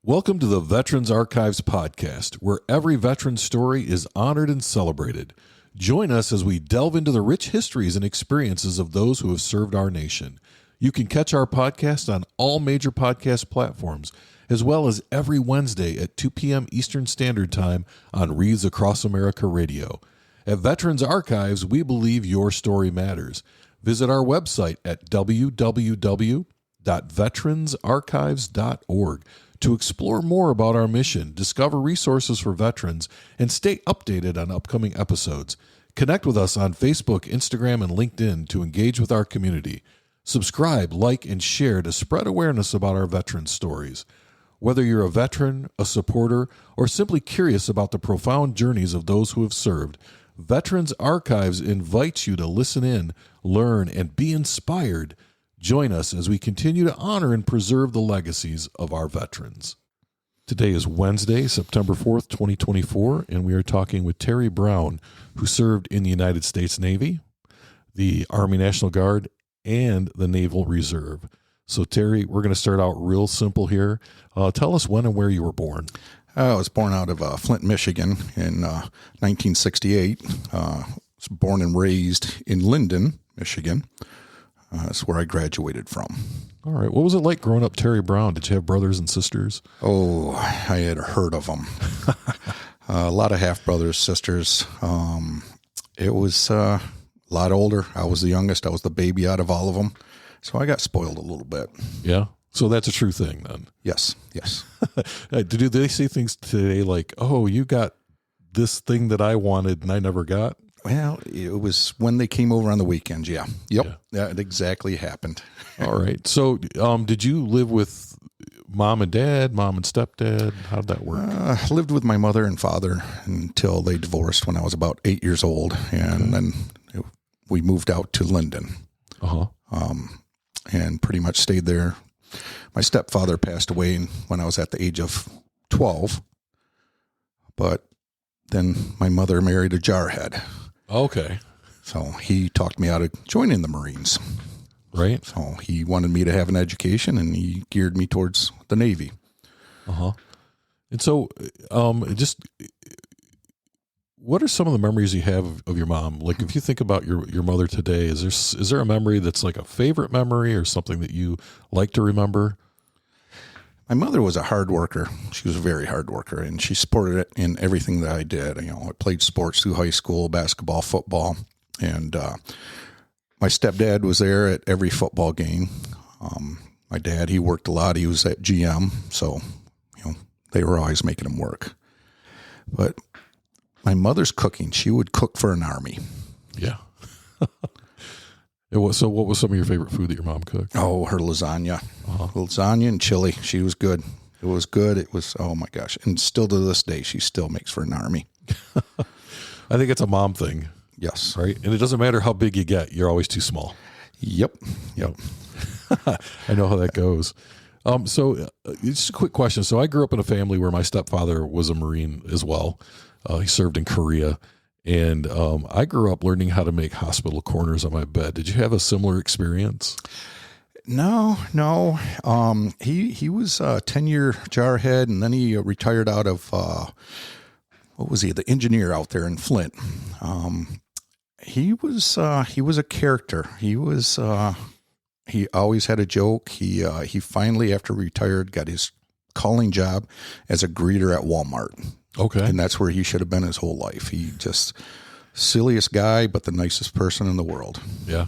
Welcome to the Veterans Archives podcast, where every veteran story is honored and celebrated. Join us as we delve into the rich histories and experiences of those who have served our nation. You can catch our podcast on all major podcast platforms, as well as every Wednesday at 2 p.m. Eastern Standard Time on Reads Across America Radio. At Veterans Archives, we believe your story matters. Visit our website at www.veteransarchives.org to explore more about our mission, discover resources for veterans, and stay updated on upcoming episodes. Connect with us on Facebook, Instagram, and LinkedIn to engage with our community. Subscribe, like, and share to spread awareness about our veteran stories. Whether you're a veteran, a supporter, or simply curious about the profound journeys of those who have served, Veterans Archives invites you to listen in, learn, and be inspired. Join us as we continue to honor and preserve the legacies of our veterans. Today is Wednesday, September 4th, 2024, and we are talking with Terry Brown, who served in the United States Navy, the Army National Guard, and the Naval Reserve. So, Terry, we're going to start out real simple here. Tell us when and where you were born. I was born out of Flint, Michigan in 1968. I was born and raised in Linden, Michigan. That's where I graduated from. All right. What was it like growing up Terry Brown? Did you have brothers and sisters? Oh, I had heard of them. A lot of half-brothers, sisters. It was a lot older. I was the youngest. I was the baby out of all of them. So I got spoiled a little bit. Yeah. So that's a true thing then. Yes. Do they say things today like, oh, you got this thing that I wanted and I never got? Well, it was when they came over on the weekends, yeah. Yep, yeah. That exactly happened. All right. So did you live with mom and dad, mom and stepdad? How did that work? I lived with my mother and father until they divorced when I was about 8 years old, and then we moved out to Linden. And pretty much stayed there. My stepfather passed away when I was at the age of 12, but then my mother married a jarhead. Okay. So he talked me out of joining the Marines. Right. So he wanted me to have an education, and he geared me towards the Navy. And so just what are some of the memories you have of your mom? Like if you think about your mother today, is there a memory that's like a favorite memory or something that you like to remember? My mother was a hard worker. She was a very hard worker, and she supported it in everything that I did. I played sports through high school, basketball, football, and my stepdad was there at every football game. My dad, he worked a lot. He was at GM, so they were always making him work. But my mother's cooking, she would cook for an army. Yeah. So what was some of your favorite food that your mom cooked? Oh, her lasagna. Lasagna and chili. She was good. It was good. It was, oh my gosh. And still to this day, she still makes for an army. I think it's a mom thing. Yes. Right? And it doesn't matter how big you get. You're always too small. Yep. I know how that goes. So just a quick question. So I grew up in a family where my stepfather was a Marine as well. He served in Korea. And I grew up learning how to make hospital corners on my bed. Did you have a similar experience? No. He was a 10-year jarhead, and then he retired out of, what was he, the engineer out there in Flint. He was a character. He always had a joke. He finally, after retired, got his calling job as a greeter at Walmart. Okay. And that's where he should have been his whole life. He just silliest guy, but the nicest person in the world. Yeah.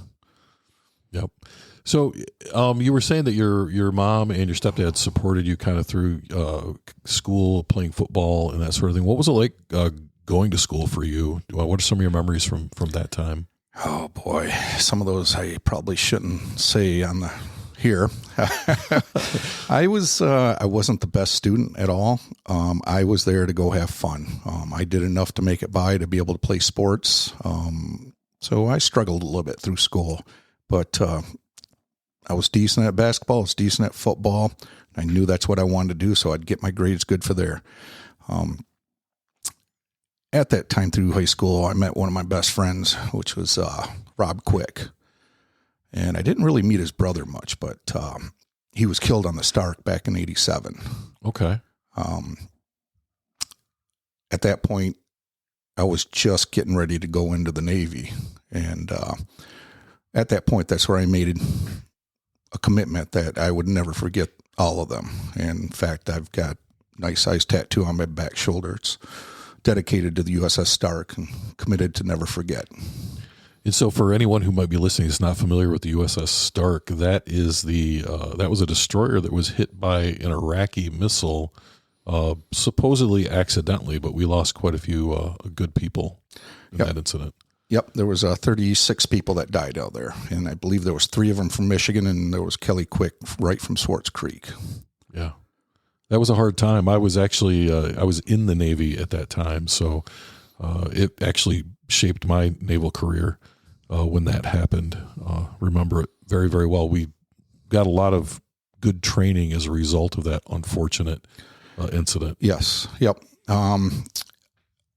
Yep. So you were saying that your mom and your stepdad supported you kind of through school, playing football and that sort of thing. What was it like going to school for you? What are some of your memories from that time? Oh boy, some of those I probably shouldn't say on the here. I wasn't the best student at all. I was there to go have fun. I did enough to make it by to be able to play sports. So I struggled a little bit through school, but I was decent at basketball. I was decent at football. I knew that's what I wanted to do, so I'd get my grades good for there. At that time through high school, I met one of my best friends, which was Rob Quick. And I didn't really meet his brother much, but he was killed on the Stark back in '87. Okay. At that point, I was just getting ready to go into the Navy. And at that point, that's where I made a commitment that I would never forget all of them. And in fact, I've got a nice size tattoo on my back shoulder. It's dedicated to the USS Stark and committed to never forget. And so for anyone who might be listening that's not familiar with the USS Stark, that is that was a destroyer that was hit by an Iraqi missile, supposedly accidentally, but we lost quite a few good people in that incident. Yep, there was 36 people that died out there, and I believe there was 3 of them from Michigan, and there was Kelly Quick right from Swartz Creek. Yeah, that was a hard time. I was actually I was in the Navy at that time, so it actually shaped my naval career when that happened. Remember it very, very well. We got a lot of good training as a result of that unfortunate incident. Yes, yep.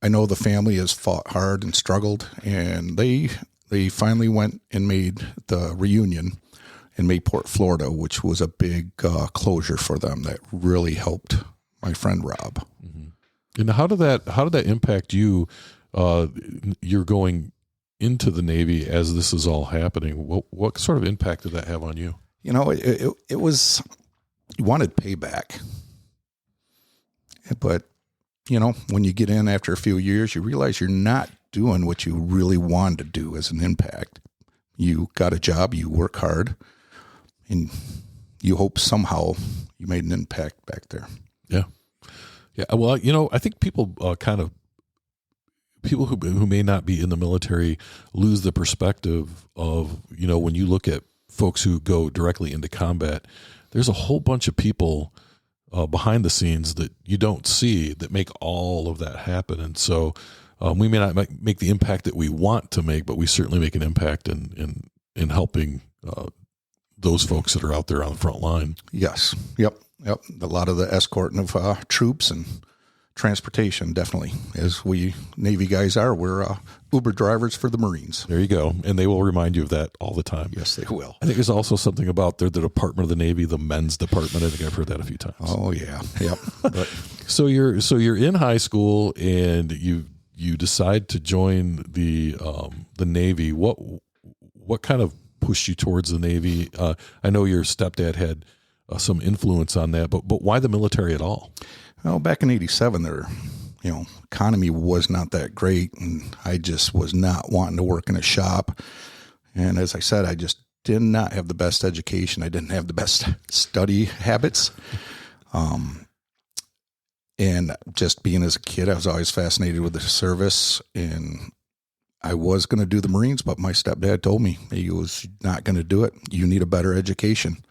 I know the family has fought hard and struggled, and they finally went and made the reunion in Mayport, Florida, which was a big closure for them that really helped my friend Rob. Mm-hmm. And how did that impact you? You're going into the Navy as this is all happening. What sort of impact did that have on you? You know, it was, you wanted payback, but you know, when you get in after a few years, you realize you're not doing what you really wanted to do as an impact. You got a job, you work hard, and you hope somehow you made an impact back there. Yeah. Yeah. Well, you know, I think people people who may not be in the military lose the perspective of, you know, when you look at folks who go directly into combat, there's a whole bunch of people behind the scenes that you don't see that make all of that happen. And so we may not make the impact that we want to make, but we certainly make an impact in helping those folks that are out there on the front line. Yes. Yep. A lot of the escorting of troops and transportation, definitely. As we Navy guys are, we're Uber drivers for the Marines. There you go. And they will remind you of that all the time. Yes, they will. I think there's also something about the Department of the Navy, the men's department. I think I've heard that a few times. Oh yeah. Yep. But, so you're in high school and you decide to join the Navy. What kind of pushed you towards the Navy? I know your stepdad had some influence on that, but why the military at all? Well, back in '87, economy was not that great, and I just was not wanting to work in a shop. And as I said, I just did not have the best education. I didn't have the best study habits. And just being as a kid, I was always fascinated with the service, and I was going to do the Marines, but my stepdad told me he was not going to do it. You need a better education.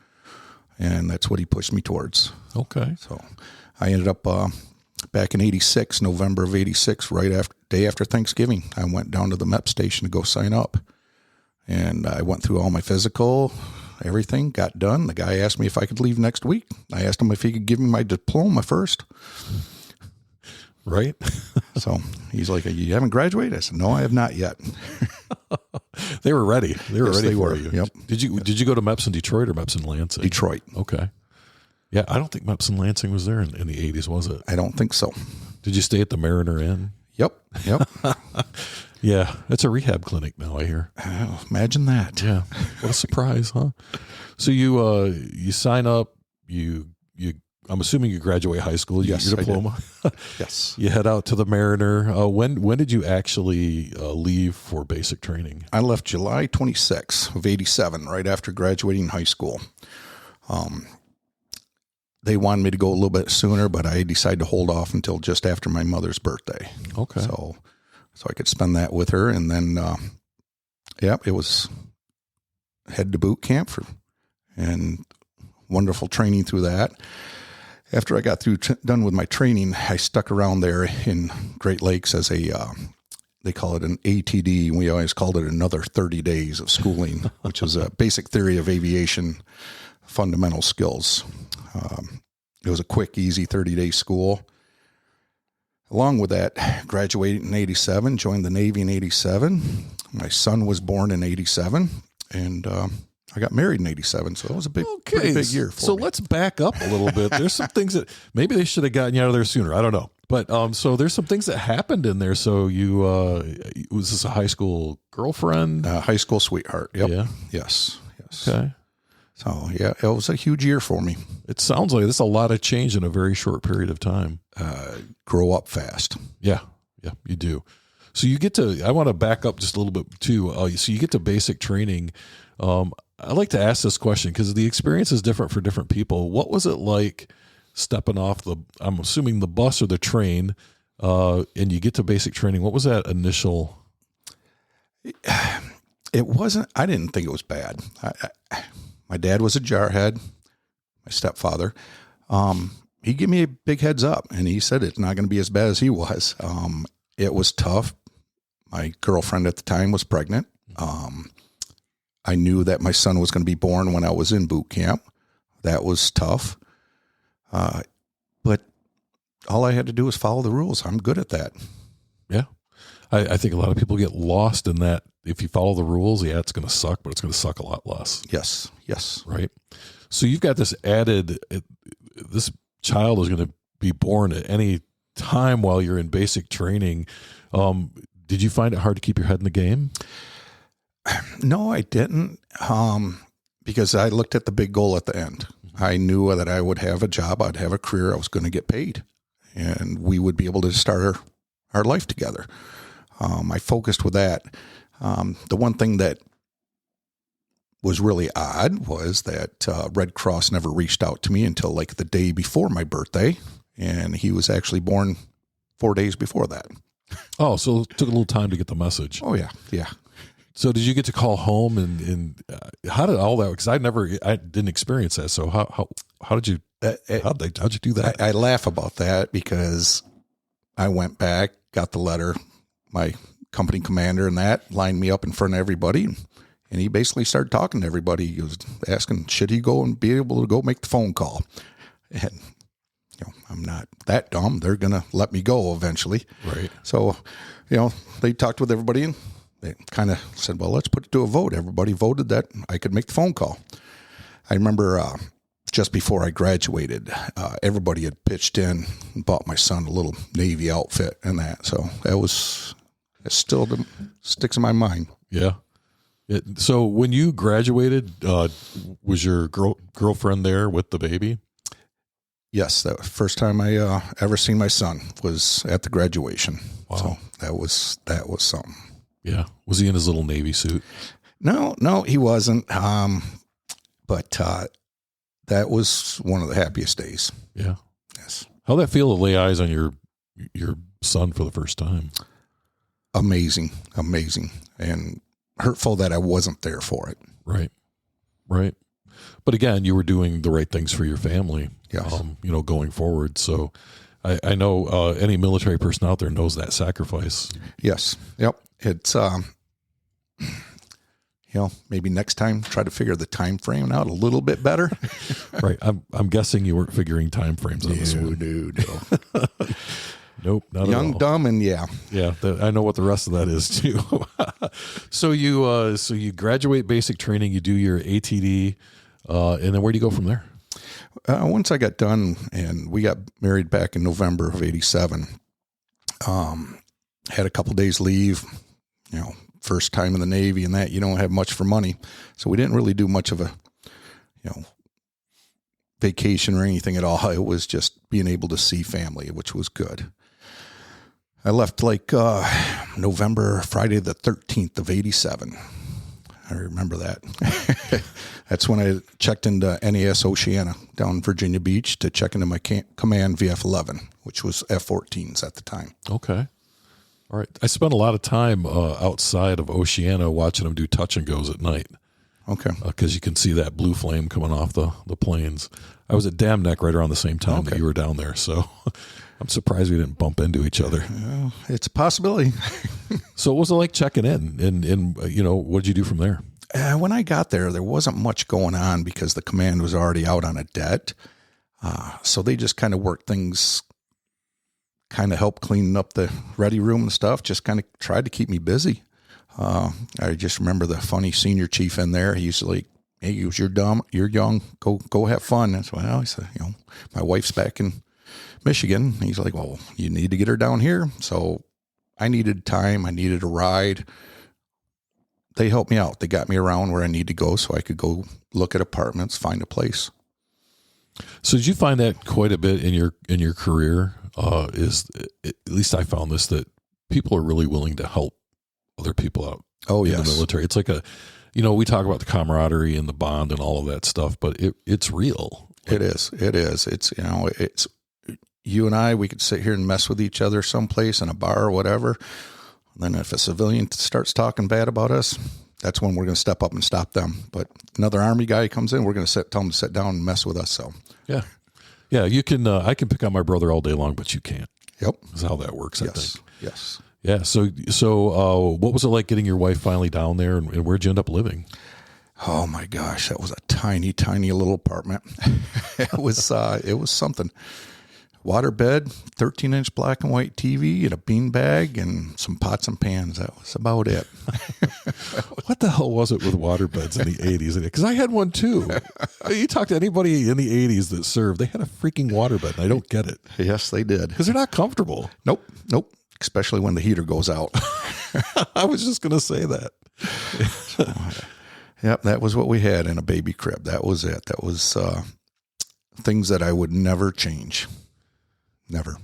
And that's what he pushed me towards. Okay. So I ended up back in '86, November of '86, day after Thanksgiving. I went down to the MEP station to go sign up. And I went through all my physical, everything, got done. The guy asked me if I could leave next week. I asked him if he could give me my diploma first. Right. So he's like, "You haven't graduated?" I said, "No, I have not yet." They were ready. They were Yes, ready they for were. you. Yep. Did you go to MEPS in Detroit or MEPS in Lansing? Detroit. Okay. Yeah, I don't think MEPS in Lansing was there in the 80s, was it? I don't think so. Did you stay at the Mariner Inn? Yep. Yeah, it's a rehab clinic now, I hear. Oh, imagine that. Yeah. What a surprise, huh? So you sign up, I'm assuming you graduate high school, Yes, your diploma. Yes. You head out to the Mariner. When did you actually leave for basic training? I left July 26th of '87, right after graduating high school. They wanted me to go a little bit sooner, but I decided to hold off until just after my mother's birthday. Okay. So I could spend that with her. And then, it was head to boot camp and wonderful training through that. After I got done with my training, I stuck around there in Great Lakes as they call it an ATD. We always called it another 30 days of schooling, which is a basic theory of aviation fundamental skills. It was a quick, easy 30-day school. Along with that, graduated in '87, joined the Navy in '87. My son was born in '87, and I got married in 87, so it was a pretty big year for me. So let's back up a little bit. There's some things that maybe they should have gotten you out of there sooner. I don't know. But so there's some things that happened in there. So you was this a high school girlfriend? High school sweetheart. Yep. Yeah. Yes. Okay. So yeah, it was a huge year for me. It sounds like there's a lot of change in a very short period of time. Grow up fast. Yeah, you do. So you get to, I want to back up just a little bit too. So you get to basic training. I like to ask this question because the experience is different for different people. What was it like stepping off I'm assuming the bus or the train, and you get to basic training? What was that initial? It wasn't, I didn't think it was bad. My dad was a jarhead, my stepfather. He gave me a big heads up, and he said it's not going to be as bad as he was. It was tough. My girlfriend at the time was pregnant. I knew that my son was going to be born when I was in boot camp. That was tough. But all I had to do was follow the rules. I'm good at that. Yeah. I think a lot of people get lost in that. If you follow the rules, yeah, it's going to suck, but it's going to suck a lot less. Yes. Right. So you've got this added, this child is going to be born at any time while you're in basic training. Did you find it hard to keep your head in the game? No, I didn't. Because I looked at the big goal at the end. I knew that I would have a job. I'd have a career. I was going to get paid, and we would be able to start our life together. I focused with that. The one thing that was really odd was that Red Cross never reached out to me until like the day before my birthday, and he was actually born 4 days before that. Oh, so it took a little time to get the message. Oh, yeah. So did you get to call home and how did all that? Because I didn't experience that. So how did you how'd you do that? I laugh about that because I went back, got the letter. My company commander and that lined me up in front of everybody, and he basically started talking to everybody. He was asking, should he go and be able to go make the phone call? And I'm not that dumb. They're gonna let me go eventually, right? So, they talked with everybody and they kind of said, well, let's put it to a vote. Everybody voted that I could make the phone call. I remember just before I graduated, everybody had pitched in and bought my son a little Navy outfit and that. So it still sticks in my mind. Yeah. So when you graduated, was your girlfriend there with the baby? Yes, that was the first time I ever seen my son was at the graduation. Wow. So that was something. Yeah. Was he in his little Navy suit? No, he wasn't. But that was one of the happiest days. Yeah. Yes. How'd that feel to lay eyes on your son for the first time? Amazing. And hurtful that I wasn't there for it. Right. But again, you were doing the right things for your family, yes. Going forward. So I know any military person out there knows that sacrifice. Yes. Yep. It's, maybe next time try to figure the time frame out a little bit better. Right. I'm guessing you weren't figuring time frames on this one. No. Nope. Not young, at all. dumb, and yeah. I know what the rest of that is too. So you graduate basic training, you do your ATD, and then where do you go from there? Once I got done and we got married back in November of 87, had a couple days leave, first time in the Navy and that, you don't have much for money. So we didn't really do much of a, vacation or anything at all. It was just being able to see family, which was good. I left like Friday the 13th of 87. I remember that. That's when I checked into NAS Oceana down in Virginia Beach to check into my command VF-11, which was F-14s at the time. Okay. All right. I spent a lot of time outside of Oceana watching them do touch and goes at night. Okay. Because you can see that blue flame coming off the planes. I was at Dam Neck right around the same time that you were down there. So I'm surprised we didn't bump into each other. It's a possibility. So what was it like checking in? And what did you do from there? When I got there wasn't much going on because the command was already out on a debt. So they just kind of worked things, kind of helped clean up the ready room and stuff, just kind of tried to keep me busy. I just remember the funny senior chief in there. He used to hey, you're young, go have fun. And so, well, I said, my wife's back in Michigan. And he's like, well, you need to get her down here. So I needed time. I needed a ride. They helped me out. They got me around where I need to go so I could go look at apartments, find a place. So did you find that quite a bit in your career? At least I found this, that people are really willing to help other people out. Oh, in yes. the military. It's like we talk about the camaraderie and the bond and all of that stuff, but it's real. It is. It's, it's you and I, we could sit here and mess with each other someplace in a bar or whatever. And then if a civilian starts talking bad about us, that's when we're going to step up and stop them. But another Army guy comes in, we're going to tell him to sit down and mess with us. So yeah, you can. I can pick on my brother all day long, but you can't. Yep, that's how that works. I think. Yes. Yeah. So what was it like getting your wife finally down there, and where'd you end up living? Oh my gosh, that was a tiny, tiny little apartment. It was something. Water bed, 13-inch black and white TV, and a beanbag, and some pots and pans. That was about it. What the hell was it with water beds in the 80s? Because I had one too. You talk to anybody in the 80s that served, they had a freaking water bed, and I don't get it. Yes, they did. Because they're not comfortable. Nope. Especially when the heater goes out. I was just going to say that. Yep, that was what we had in a baby crib. That was it. That was things that I would never change. Never.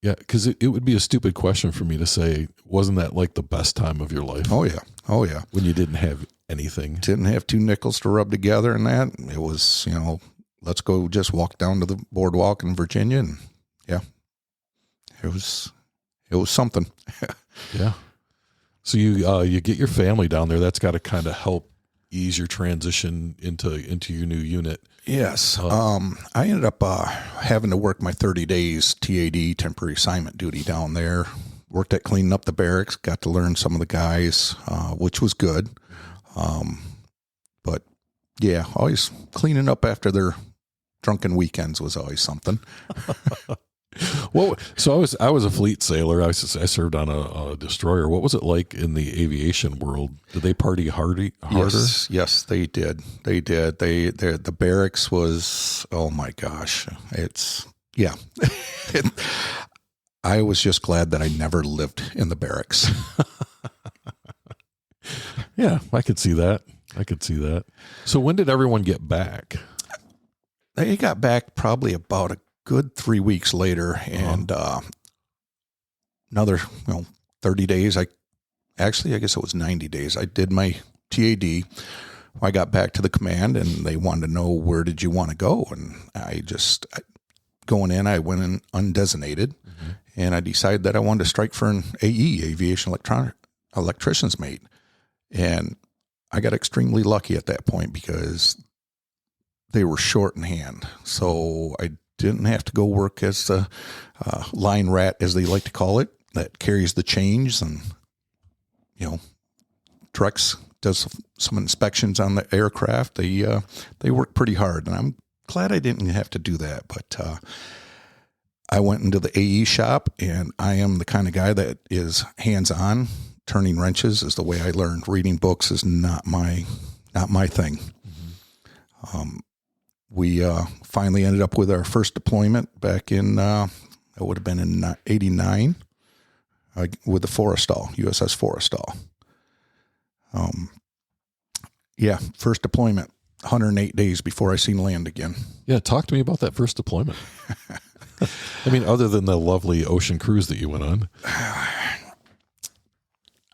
Yeah, because it would be a stupid question for me to say, wasn't that like the best time of your life? Oh, yeah. When you didn't have anything. Didn't have two nickels to rub together and that. It was, let's go just walk down to the boardwalk in Virginia. And yeah, it was something. Yeah. So you get your family down there. That's got to kind of help ease your transition into your new unit. Yes. I ended up having to work my 30 days TAD, temporary assignment duty down there. Worked at cleaning up the barracks, got to learn some of the guys, which was good. But yeah, always cleaning up after their drunken weekends was always something. Well, so I was a fleet sailor. I served on a destroyer. What was it like in the aviation world? Did they party harder? Yes, they did. The barracks was, oh my gosh, I was just glad that I never lived in the barracks. Yeah, I could see that. So when did everyone get back? They got back probably about a good 3 weeks later, and another 30 days. I guess it was 90 days. I did my TAD. I got back to the command, and they wanted to know, where did you want to go? And going in, I went in undesignated, and I decided that I wanted to strike for an AE, aviation electrician's mate. And I got extremely lucky at that point because they were short in hand. So I didn't have to go work as the line rat, as they like to call it, that carries the change and, trucks, does some inspections on the aircraft. They work pretty hard, and I'm glad I didn't have to do that. But I went into the AE shop, and I am the kind of guy that is hands-on. Turning wrenches is the way I learned. Reading books is not my thing. We finally ended up with our first deployment back in, that would have been in 89, with the Forrestal, USS Forrestal. First deployment, 108 days before I seen land again. Yeah, talk to me about that first deployment. I mean, other than the lovely ocean cruise that you went on.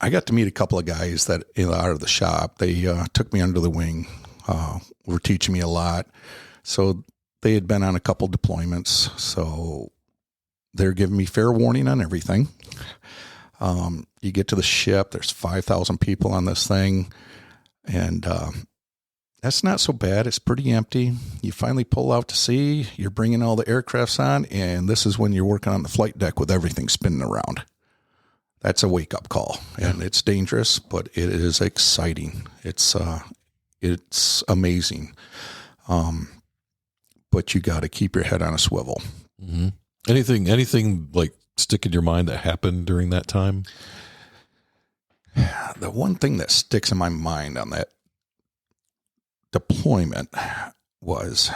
I got to meet a couple of guys that out of the shop. They took me under the wing, were teaching me a lot. So they had been on a couple deployments, so they're giving me fair warning on everything. You get to the ship, there's 5,000 people on this thing, and that's not so bad. It's pretty empty. You finally pull out to sea, you're bringing all the aircrafts on, and this is when you're working on the flight deck with everything spinning around. That's a wake-up call, and it's dangerous, but it is exciting. It's amazing. But you got to keep your head on a swivel. Mm-hmm. Anything like stick in your mind that happened during that time? The one thing that sticks in my mind on that deployment was,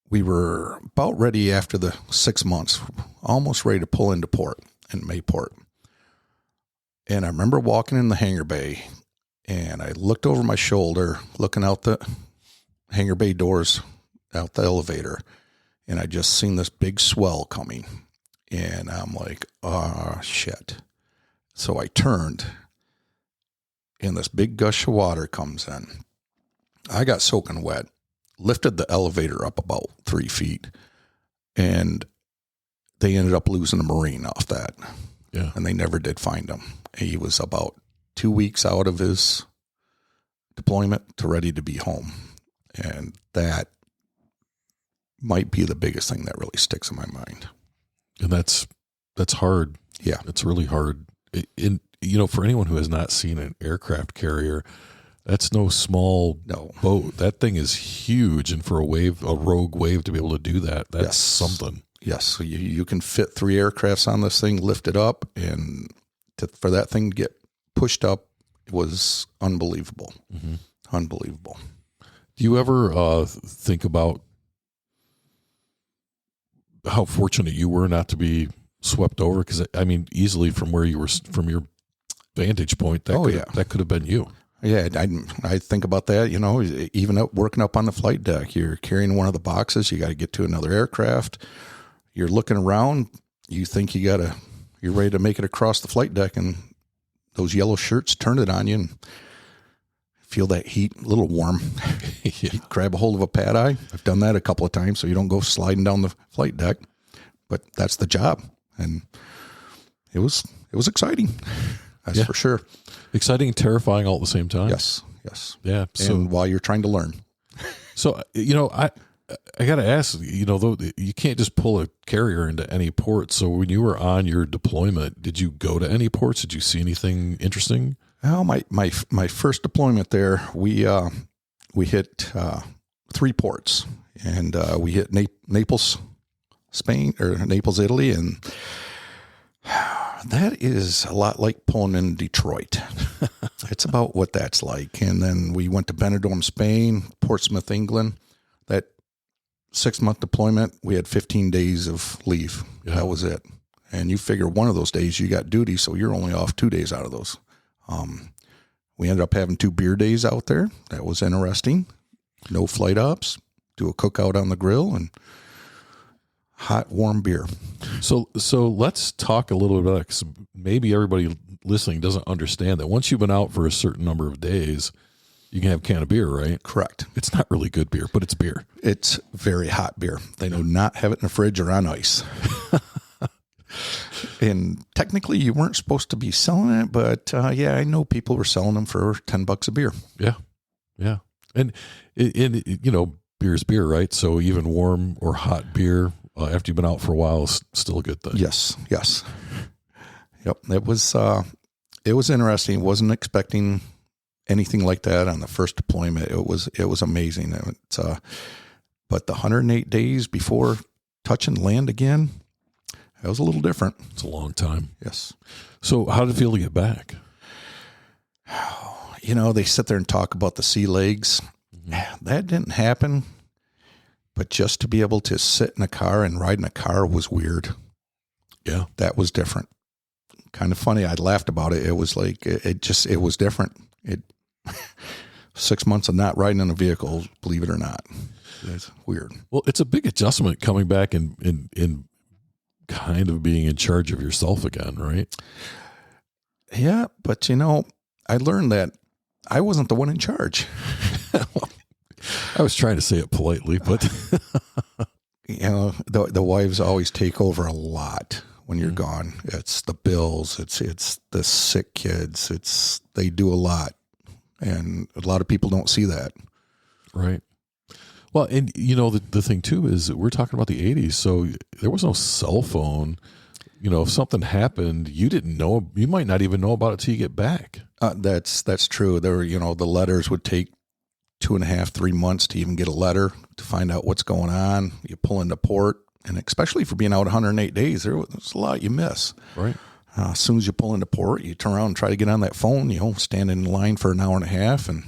we were about ready after the 6 months, almost ready to pull into port in Mayport. And I remember walking in the hangar bay, and I looked over my shoulder, looking out the hangar bay doors, out the elevator, and I just seen this big swell coming. And I'm like, oh, shit. So I turned, and this big gush of water comes in. I got soaking wet, lifted the elevator up about 3 feet, and they ended up losing a Marine off that. Yeah. And they never did find him. He was about 2 weeks out of his deployment to ready to be home. And that might be the biggest thing that really sticks in my mind. And that's hard. Yeah. It's really hard. For anyone who has not seen an aircraft carrier, that's no small boat. That thing is huge. And for a rogue wave to be able to do that, that's something. Yes. So you can fit 3 aircrafts on this thing, lift it up, and for that thing to get pushed up was unbelievable. Mm-hmm. Unbelievable. Do you ever think about how fortunate you were not to be swept over? Because easily from where you were, from your vantage point, that could have been you. Yeah, I think about that. Even working up on the flight deck, you're carrying one of the boxes. You got to get to another aircraft. You're looking around. You think you're ready to make it across the flight deck, and those yellow shirts turn it on you and feel that heat, a little warm. Yeah. You grab a hold of a pad eye. I've done that a couple of times, so you don't go sliding down the flight deck. But that's the job, and it was exciting. That's for sure. Exciting and terrifying all at the same time. Yes. Yeah. So, and while you're trying to learn. So, I got to ask, though, you can't just pull a carrier into any port. So when you were on your deployment, did you go to any ports? Did you see anything interesting? Well, my first deployment there, we hit 3 ports, and we hit Naples, Spain, or Naples, Italy, and that is a lot like pulling in Detroit. It's about what that's like. And then we went to Benidorm, Spain, Portsmouth, England. That 6-month deployment, we had 15 days of leave. Yeah. That was it. And you figure one of those days you got duty, so you're only off 2 days out of those. We ended up having 2 beer days out there. That was interesting. No flight ops, do a cookout on the grill, and hot, warm beer. So let's talk a little bit about that, because maybe everybody listening doesn't understand that once you've been out for a certain number of days, you can have a can of beer, right? Correct. It's not really good beer, but it's beer. It's very hot beer. They do not have it in the fridge or on ice. And technically you weren't supposed to be selling it, but I know people were selling them for $10 a beer. Yeah. Yeah. And beer's beer, right? So even warm or hot beer after you've been out for a while is still a good thing. Yes. Yep. It was interesting. Wasn't expecting anything like that on the first deployment. It was amazing. But the 108 days before touch and land again, that was a little different. It's a long time. Yes. So how did it feel to get back? They sit there and talk about the sea legs. Mm-hmm. That didn't happen. But just to be able to sit in a car and ride in a car was weird. Yeah. That was different. Kind of funny. I laughed about it. It was like, it was different. 6 months of not riding in a vehicle, believe it or not. It's weird. Well, it's a big adjustment coming back and kind of being in charge of yourself again, right? Yeah, but I learned that I wasn't the one in charge. I was trying to say it politely, but the wives always take over a lot when you're gone. It's the bills, it's the sick kids, they do a lot. And a lot of people don't see that. Right. Well, and the thing too is we're talking about the 80s, so there was no cell phone. If something happened, you didn't know. You might not even know about it till you get back. That's true. There were, the letters would take 2.5, 3 months to even get a letter to find out what's going on. You pull into port, and especially for being out 108 days, there's a lot you miss. Right. As soon as you pull into port, you turn around and try to get on that phone, stand in line for an hour and a half, and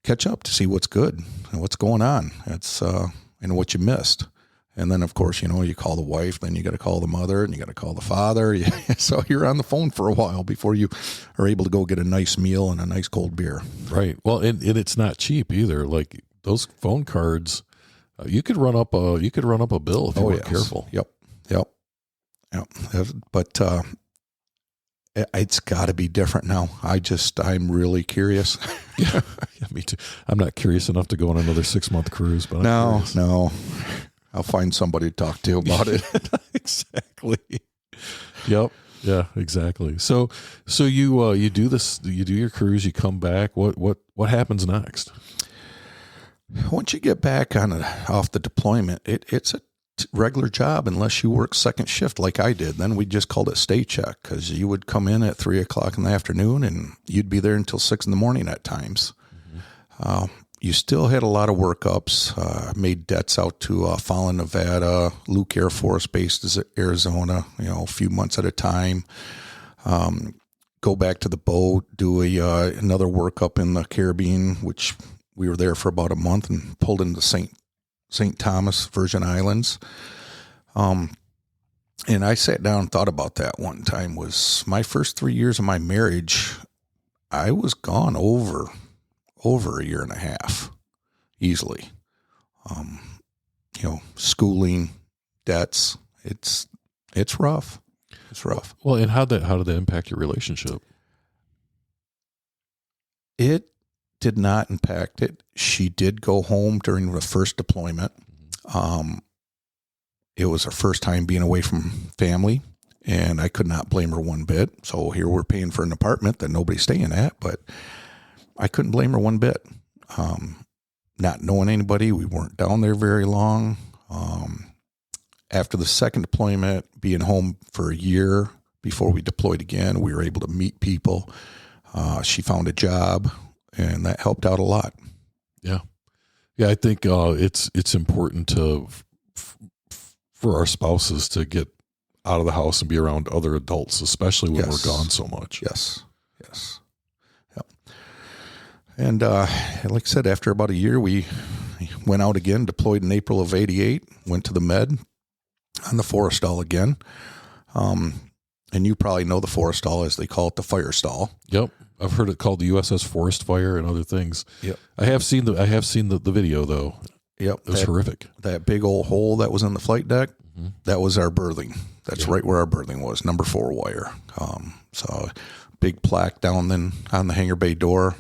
catch up to see what's good and what's going on. It's and what you missed. And then, of course, you call the wife, then you got to call the mother, and you got to call the father. So you're on the phone for a while before you are able to go get a nice meal and a nice cold beer. Right. Well, and it's not cheap either. Like those phone cards, you could run up a bill if you weren't careful. Yep. But it's got to be different now. I'm really curious. Yeah, me too. I'm not curious enough to go on another 6-month cruise, but no. I'll find somebody to talk to about it. Exactly. Yep. Yeah, exactly. So you do this, you do your cruise, you come back. What happens next? Once you get back off the deployment, it's a regular job unless you work second shift like I did. Then we just called it stay check, because you would come in at 3:00 in the afternoon and you'd be there until 6 a.m. at times. Mm-hmm. You still had a lot of workups, made debts out to Fallon, Nevada, Luke Air Force Base, Arizona, a few months at a time. Go back to the boat, do another workup in the Caribbean, which we were there for about a month, and pulled into St. Thomas, Virgin Islands. And I sat down and thought about that one time. Was my first 3 years of my marriage, I was gone over a year and a half, easily. Schooling, debts. It's rough. It's rough. Well, and how did that impact your relationship? It did not impact it. She did go home during the first deployment. It was her first time being away from family, and I could not blame her one bit. So here we're paying for an apartment that nobody's staying at, but I couldn't blame her one bit. Not knowing anybody, we weren't down there very long. After the second deployment, being home for a year before we deployed again, we were able to meet people. She found a job, and that helped out a lot. Yeah. Yeah, I think it's important for our spouses to get out of the house and be around other adults, especially when we're gone so much. Yes. Yep. And like I said, after about a year, we went out again, deployed in April of '88, went to the Med on the Forrestal again. And you probably know the Forrestal, as they call it, the fire stall. Yep. I've heard it called the USS Forest Fire and other things. Yep. I have seen the video though. Yep. It was horrific. That big old hole that was in the flight deck, mm-hmm. that was our berthing. That's right where our berthing was, number 4 wire. So big plaque down then on the hangar bay door.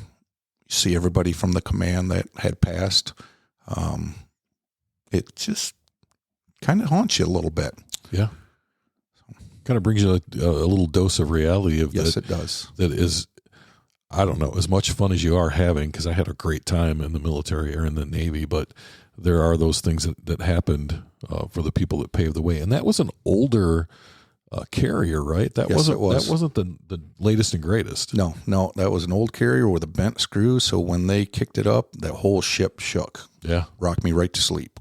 You see everybody from the command that had passed. It just kind of haunts you a little bit. Yeah. Kind of brings you a little dose of reality of yes, that. It does. That is, I don't know, as much fun as you are having, because I had a great time in the military or in the Navy, but there are those things that happened for the people that paved the way. And that was an older carrier, right? That yes, wasn't it was. That wasn't the latest and greatest. No, that was an old carrier with a bent screw. So when they kicked it up, that whole ship shook. Yeah. Rocked me right to sleep.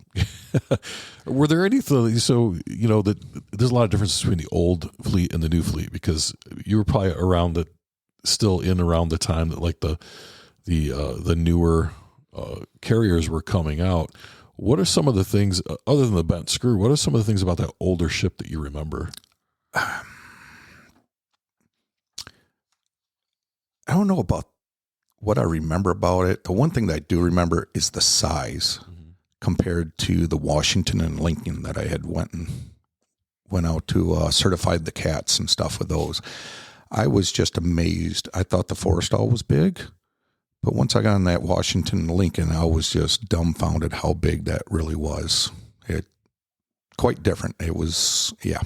Were there anything, so, there's a lot of difference between the old fleet and the new fleet, because you were probably around the time that like the newer carriers were coming out. What are some of the things, other than the bent screw, what are some of the things about that older ship that you remember? I don't know about what I remember about it. The one thing that I do remember is the size compared to the Washington and Lincoln that I had went out to certify the cats and stuff with those. I was just amazed. I thought the Forrestal was big, but once I got on that Washington and Lincoln, I was just dumbfounded how big that really was. It quite different. It was, yeah.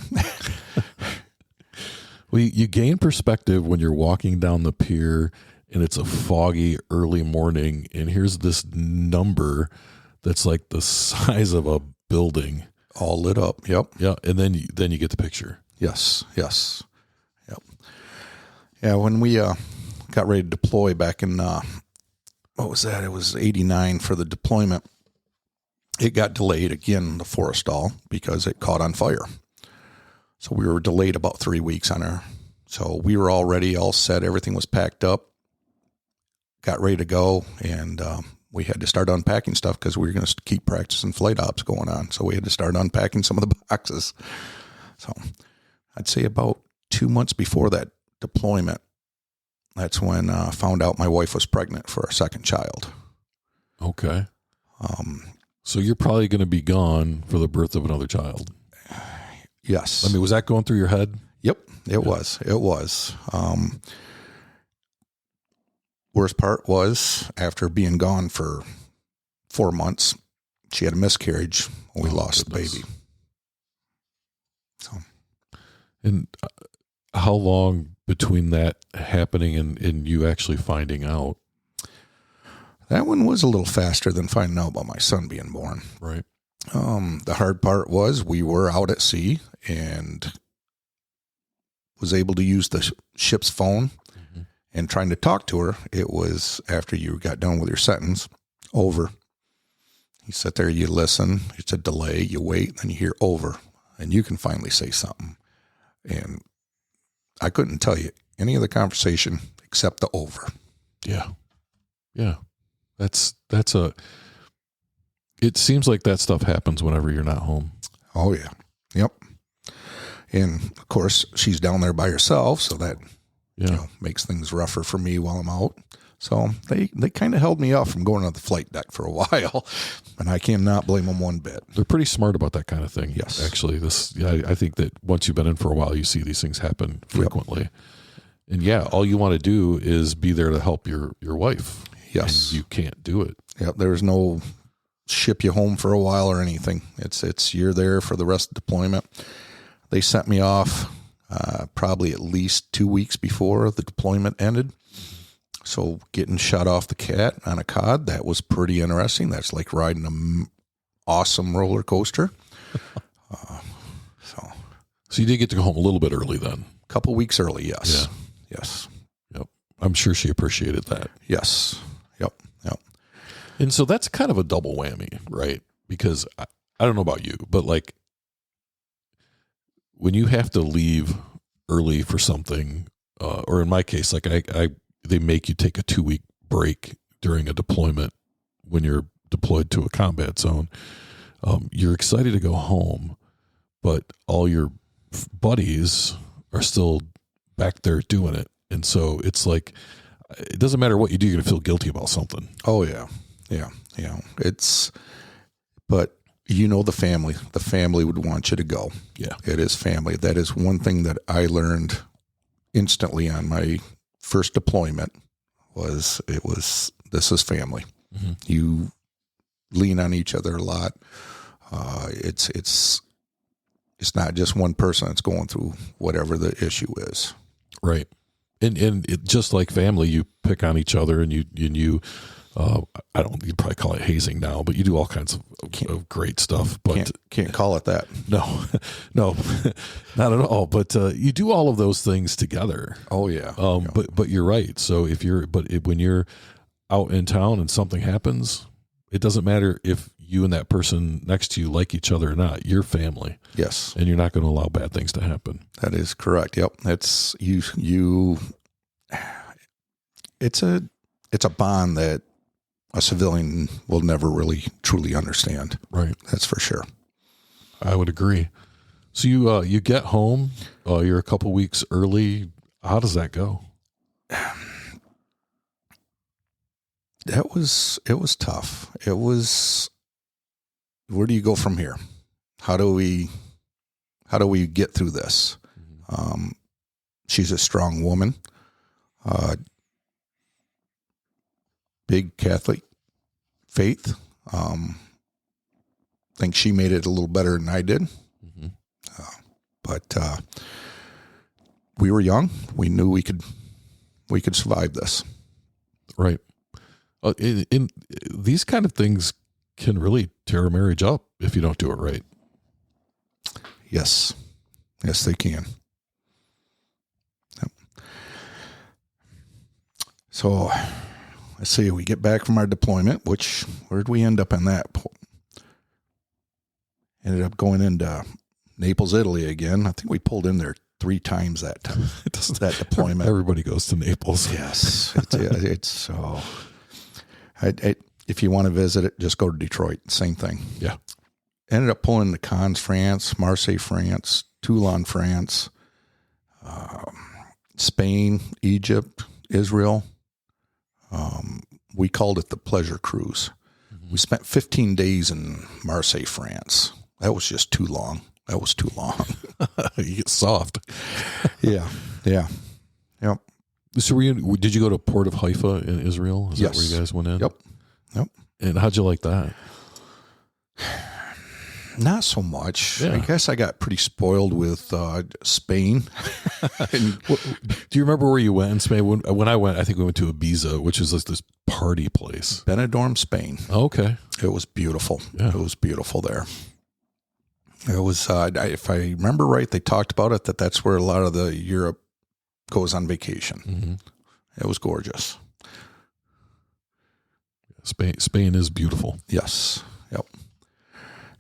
Well, you gain perspective when you're walking down the pier and it's a foggy early morning, and here's this number that's like the size of a building, all lit up. Yep. Yeah, and then you get the picture. Yes. Yep. Yeah, when we got ready to deploy back in what was that? It was '89 for the deployment. It got delayed again, the Forrestal, because it caught on fire. So we were delayed about 3 weeks on her. So we were all ready, all set. Everything was packed up. got ready to go, and we had to start unpacking stuff because we were going to keep practicing flight ops going on. So we had to start unpacking some of the boxes. So I'd say about 2 months before that deployment, that's when I found out my wife was pregnant for our second child. Okay. So you're probably going to be gone for the birth of another child. Yes. I mean, was that going through your head? Yep, it was. It was. Worst part was after being gone for 4 months, she had a miscarriage. And we lost the baby. So, and how long between that happening and you actually finding out? That one was a little faster than finding out about my son being born. Right. The hard part was we were out at sea and was able to use the ship's phone and trying to talk to her. It was after you got done with your sentence, over. You sit there, you listen. It's a delay. You wait, then you hear over, and you can finally say something. And I couldn't tell you any of the conversation except the over. Yeah. Yeah. It seems like that stuff happens whenever you're not home. Oh, yeah. Yep. And, of course, she's down there by herself, so that makes things rougher for me while I'm out. So they kind of held me off from going on the flight deck for a while, and I cannot blame them one bit. They're pretty smart about that kind of thing. Yes. Actually, I think that once you've been in for a while, you see these things happen frequently. Yep. And, all you want to do is be there to help your wife. Yes. And you can't do it. Yep. There's no ship you home for a while or anything. It's you're there for the rest of the deployment. They sent me off probably at least 2 weeks before the deployment ended. So getting shot off the cat on a cod, that was pretty interesting. That's like riding an awesome roller coaster. So you did get to go home a little bit early then. A couple weeks early, yes. Yeah. Yes. Yep. I'm sure she appreciated that. Yes. Yep. And so that's kind of a double whammy, right? Because I don't know about you, but like when you have to leave early for something, or in my case, like they make you take a 2-week break during a deployment when you're deployed to a combat zone. You're excited to go home, but all your buddies are still back there doing it. And so it's like, it doesn't matter what you do, you're going to feel guilty about something. Oh, yeah. Yeah. But the family would want you to go. Yeah. It is family. That is one thing that I learned instantly on my first deployment this is family. Mm-hmm. You lean on each other a lot. It's not just one person that's going through whatever the issue is. Right. And it, just like family, you pick on each other and you you'd probably call it hazing now, but you do all kinds of great stuff. But can't call it that. No, not at all. But you do all of those things together. Oh yeah. But you're right. So when you're out in town and something happens, it doesn't matter if you and that person next to you like each other or not. You're family. Yes. And you're not going to allow bad things to happen. That is correct. Yep. That's you. It's a bond that a civilian will never really truly understand. Right. That's for sure. I would agree. So you get home, you're a couple weeks early. How does that go? It was tough. It was, where do you go from here? How do we get through this? She's a strong woman, big Catholic faith. Think she made it a little better than I did. Mm-hmm. But we were young. We knew we could survive this. Right. In these kind of things can really tear a marriage up if you don't do it right. Yes, they can. Yep. So let's see. We get back from our deployment. Where'd we end up in that? Ended up going into Naples, Italy again. I think we pulled in there 3 times that deployment. Everybody goes to Naples. Yes, it's so. If you want to visit it, just go to Detroit. Same thing. Yeah. Ended up pulling the Cannes, France, Marseille, France, Toulon, France, Spain, Egypt, Israel. We called it the Pleasure Cruise. Mm-hmm. We spent 15 days in Marseille, France. That was just too long. That was too long. You get soft. Yeah. Yep. So did you go to Port of Haifa in Israel? Is yes. that where you guys went in? Yep. And how'd you like that? Not so much. Yeah. I guess I got pretty spoiled with Spain. Do you remember where you went in Spain? When I went, I think we went to Ibiza, which is like this party place. Benidorm, Spain. Okay. It was beautiful. Yeah. It was beautiful there. It was, if I remember right, they talked about it, that's where a lot of the Europe goes on vacation. Mm-hmm. It was gorgeous. Spain is beautiful. Yes.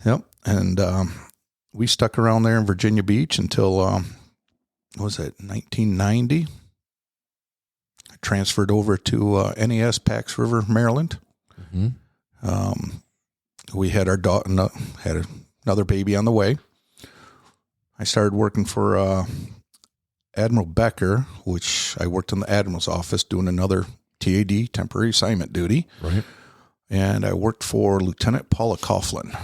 Yep. And we stuck around there in Virginia Beach until, what was it, 1990? I transferred over to NES Pax River, Maryland. Mm-hmm. We had our daughter, had another baby on the way. I started working for Admiral Becker, which I worked in the Admiral's office doing another TAD, temporary assignment duty. Right. And I worked for Lieutenant Paula Coughlin.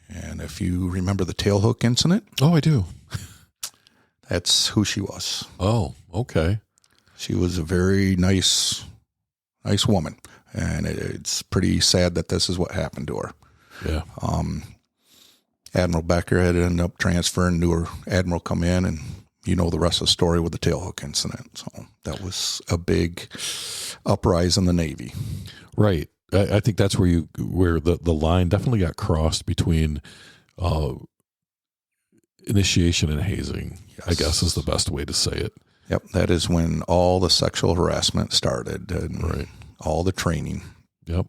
And if you remember the tailhook incident. Oh, I do. That's who she was. Oh, okay. She was a very nice woman. And it's pretty sad that this is what happened to her. Yeah. Admiral Becker had ended up transferring, newer admiral come in, and you know the rest of the story with the tailhook incident. So that was a big uprise in the Navy. Right. I think that's where the line definitely got crossed between initiation and hazing. Yes. I guess is the best way to say it. Yep. That is when all the sexual harassment started and right. all the training. Yep.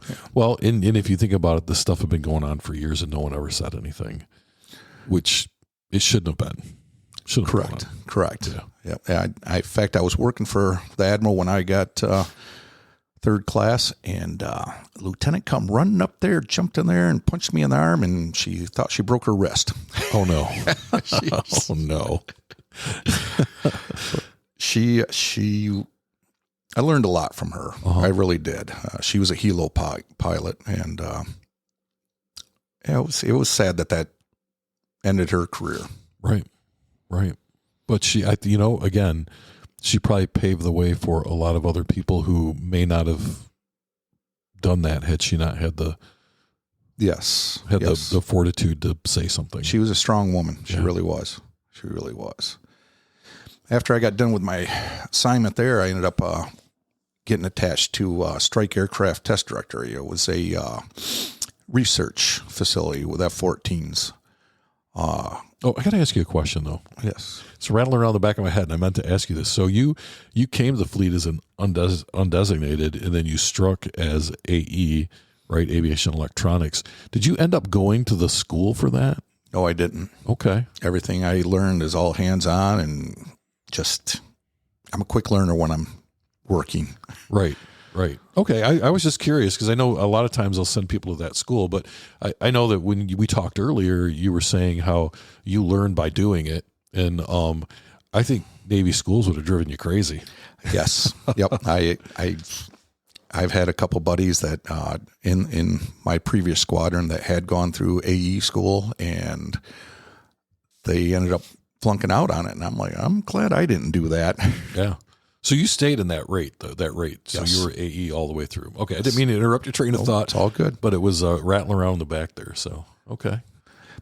Yeah. Well, and if you think about it, this stuff had been going on for years and no one ever said anything, which it shouldn't have been. Correct. Yeah. Yep. In fact, I was working for the Admiral when I got third class, and Lieutenant come running up there, jumped in there and punched me in the arm, and she thought she broke her wrist. Oh, no. Oh, no. I learned a lot from her. Uh-huh. I really did. She was a helo pilot, and it was sad that ended her career. Right. But again, she probably paved the way for a lot of other people who may not have done that had she not had the the fortitude to say something. She was a strong woman. She really was. After I got done with my assignment there, I ended up getting attached to Strike Aircraft Test Directory. It was a research facility with F-14s. I got to ask you a question, though. Yes. It's rattling around the back of my head, and I meant to ask you this. So you came to the fleet as an undesignated, and then you struck as AE, right, Aviation Electronics. Did you end up going to the school for that? No, I didn't. Okay. Everything I learned is all hands-on, and I'm a quick learner when I'm working. Right. Okay. I was just curious because I know a lot of times they'll send people to that school, but I know that when we talked earlier, you were saying how you learned by doing it. And I think Navy schools would have driven you crazy. Yes. Yep. I've had a couple buddies that in my previous squadron that had gone through AE school, and they ended up flunking out on it. And I'm like, I'm glad I didn't do that. Yeah. So you stayed in that rate, though, So yes. you were AE all the way through. Okay. I didn't mean to interrupt your train of thought. It's all good. But it was rattling around the back there. So, okay.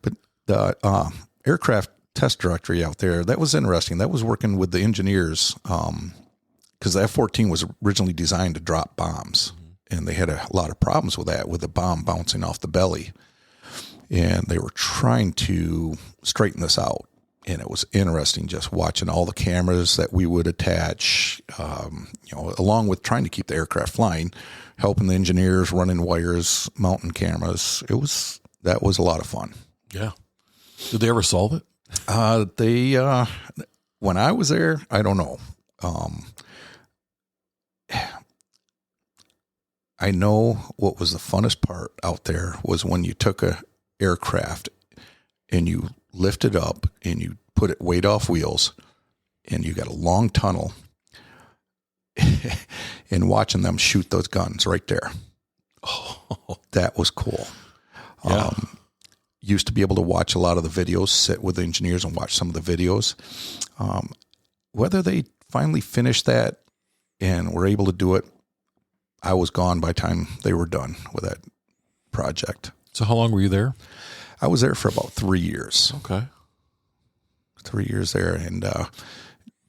But the aircraft test directory out there, that was interesting. That was working with the engineers because the F-14 was originally designed to drop bombs. Mm-hmm. And they had a lot of problems with that, with the bomb bouncing off the belly. And they were trying to straighten this out. And it was interesting just watching all the cameras that we would attach, along with trying to keep the aircraft flying, helping the engineers, running wires, mounting cameras. That was a lot of fun. Yeah. Did they ever solve it? When I was there, I don't know. I know what was the funnest part out there was when you took a aircraft and you lift it up and you put it weight off wheels and you got a long tunnel and watching them shoot those guns right there. Oh, that was cool. Yeah. Used to be able to watch a lot of the videos, sit with engineers and watch some of the videos. Whether they finally finished that and were able to do it, I was gone by the time they were done with that project. So how long were you there? I was there for about 3 years. Okay. 3 years there. And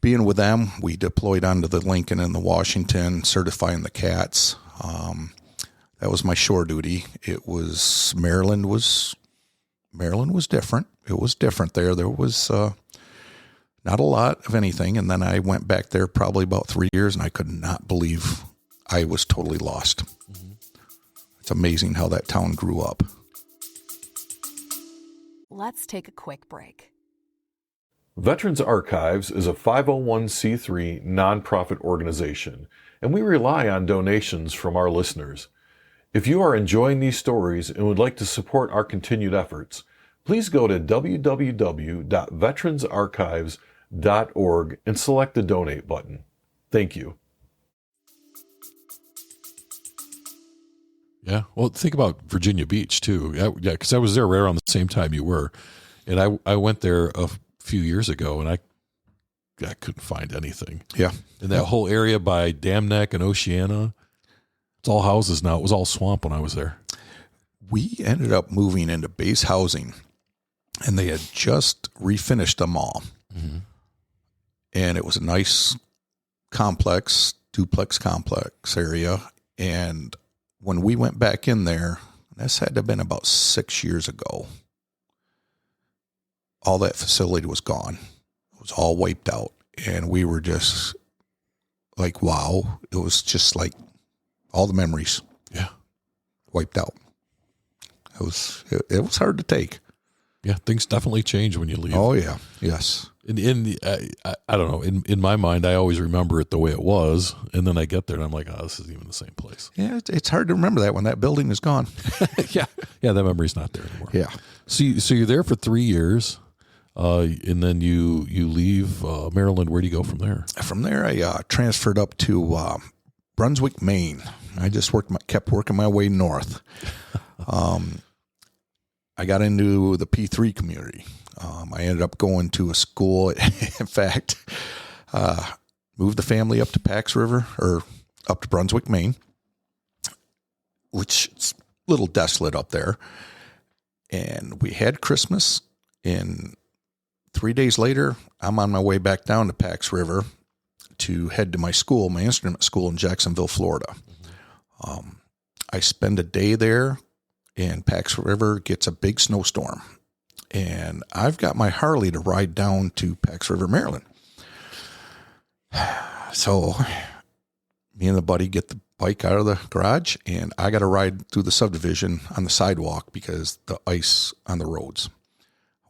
being with them, we deployed onto the Lincoln and the Washington, certifying the cats. That was my shore duty. It was Maryland was different. It was different there. There was not a lot of anything. And then I went back there probably about 3 years, and I could not believe I was totally lost. Mm-hmm. It's amazing how that town grew up. Let's take a quick break. Veterans Archives is a 501c3 nonprofit organization, and we rely on donations from our listeners. If you are enjoying these stories and would like to support our continued efforts, please go to www.veteransarchives.org and select the donate button. Thank you. Yeah, well, think about Virginia Beach too. Yeah, because I was there right around the same time you were, and I went there a few years ago, and I couldn't find anything. Yeah, in that whole area by Dam Neck and Oceana, it's all houses now. It was all swamp when I was there. We ended up moving into base housing, and they had just refinished them all, mm-hmm. and it was a nice duplex complex area, and when we went back in there, this had to have been about 6 years ago, all that facility was gone. It was all wiped out. And we were just like, wow. It was just like all the memories. Yeah. Wiped out. It was hard to take. Yeah. Things definitely change when you leave. Oh, yeah. Yes. I don't know. In my mind, I always remember it the way it was, and then I get there and I'm like, oh, this isn't even the same place. Yeah, it's hard to remember that when that building is gone. yeah, that memory's not there anymore. Yeah. So you're there for 3 years, and then you leave Maryland. Where do you go from there? From there, I transferred up to Brunswick, Maine. I just kept working my way north. I got into the P3 community. I ended up going to a school. In fact, moved the family up to Pax River, or up to Brunswick, Maine, which is a little desolate up there. And we had Christmas, and 3 days later, I'm on my way back down to Pax River to head to my school, my instrument school in Jacksonville, Florida. Mm-hmm. I spend a day there, and Pax River gets a big snowstorm. And I've got my Harley to ride down to Pax River, Maryland. So me and the buddy get the bike out of the garage, and I got to ride through the subdivision on the sidewalk because the ice on the roads.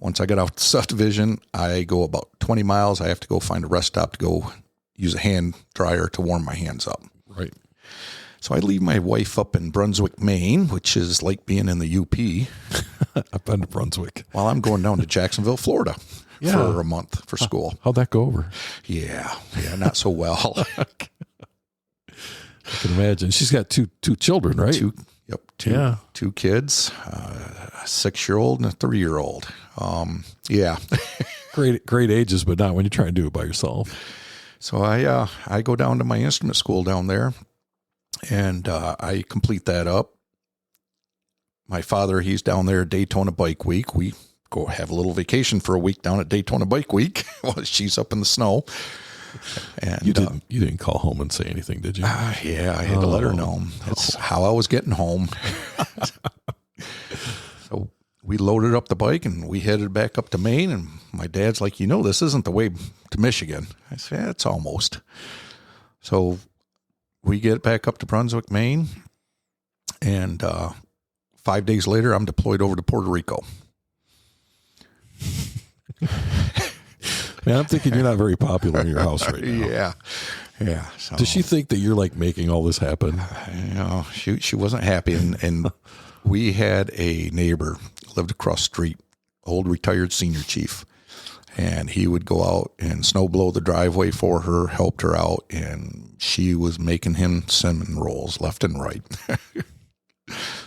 Once I get out the subdivision, I go about 20 miles. I have to go find a rest stop to go use a hand dryer to warm my hands up. Right. So I leave my wife up in Brunswick, Maine, which is like being in the UP. I've been to Brunswick. While I'm going down to Jacksonville, Florida for a month for school. How'd that go over? Yeah, not so well. I can imagine. She's got two children, right? Two kids, a 6-year-old and a 3-year-old. Yeah. Great ages, but not when you're trying to do it by yourself. So I go down to my instrument school down there, and I complete that up. My father, he's down there at Daytona Bike Week. We go have a little vacation for a week down at Daytona Bike Week while she's up in the snow. And you didn't call home and say anything, did you? Yeah, I had to let her know. That's how I was getting home. So we loaded up the bike and we headed back up to Maine. And my dad's like, this isn't the way to Michigan. I said, yeah, it's almost. So we get back up to Brunswick, Maine, and 5 days later, I'm deployed over to Puerto Rico. Man, I'm thinking you're not very popular in your house right now. Yeah. So, Does she think that you're like making all this happen? She wasn't happy, and we had a neighbor lived across the street, old retired senior chief, and he would go out and snow blow the driveway for her, helped her out, and she was making him cinnamon rolls left and right.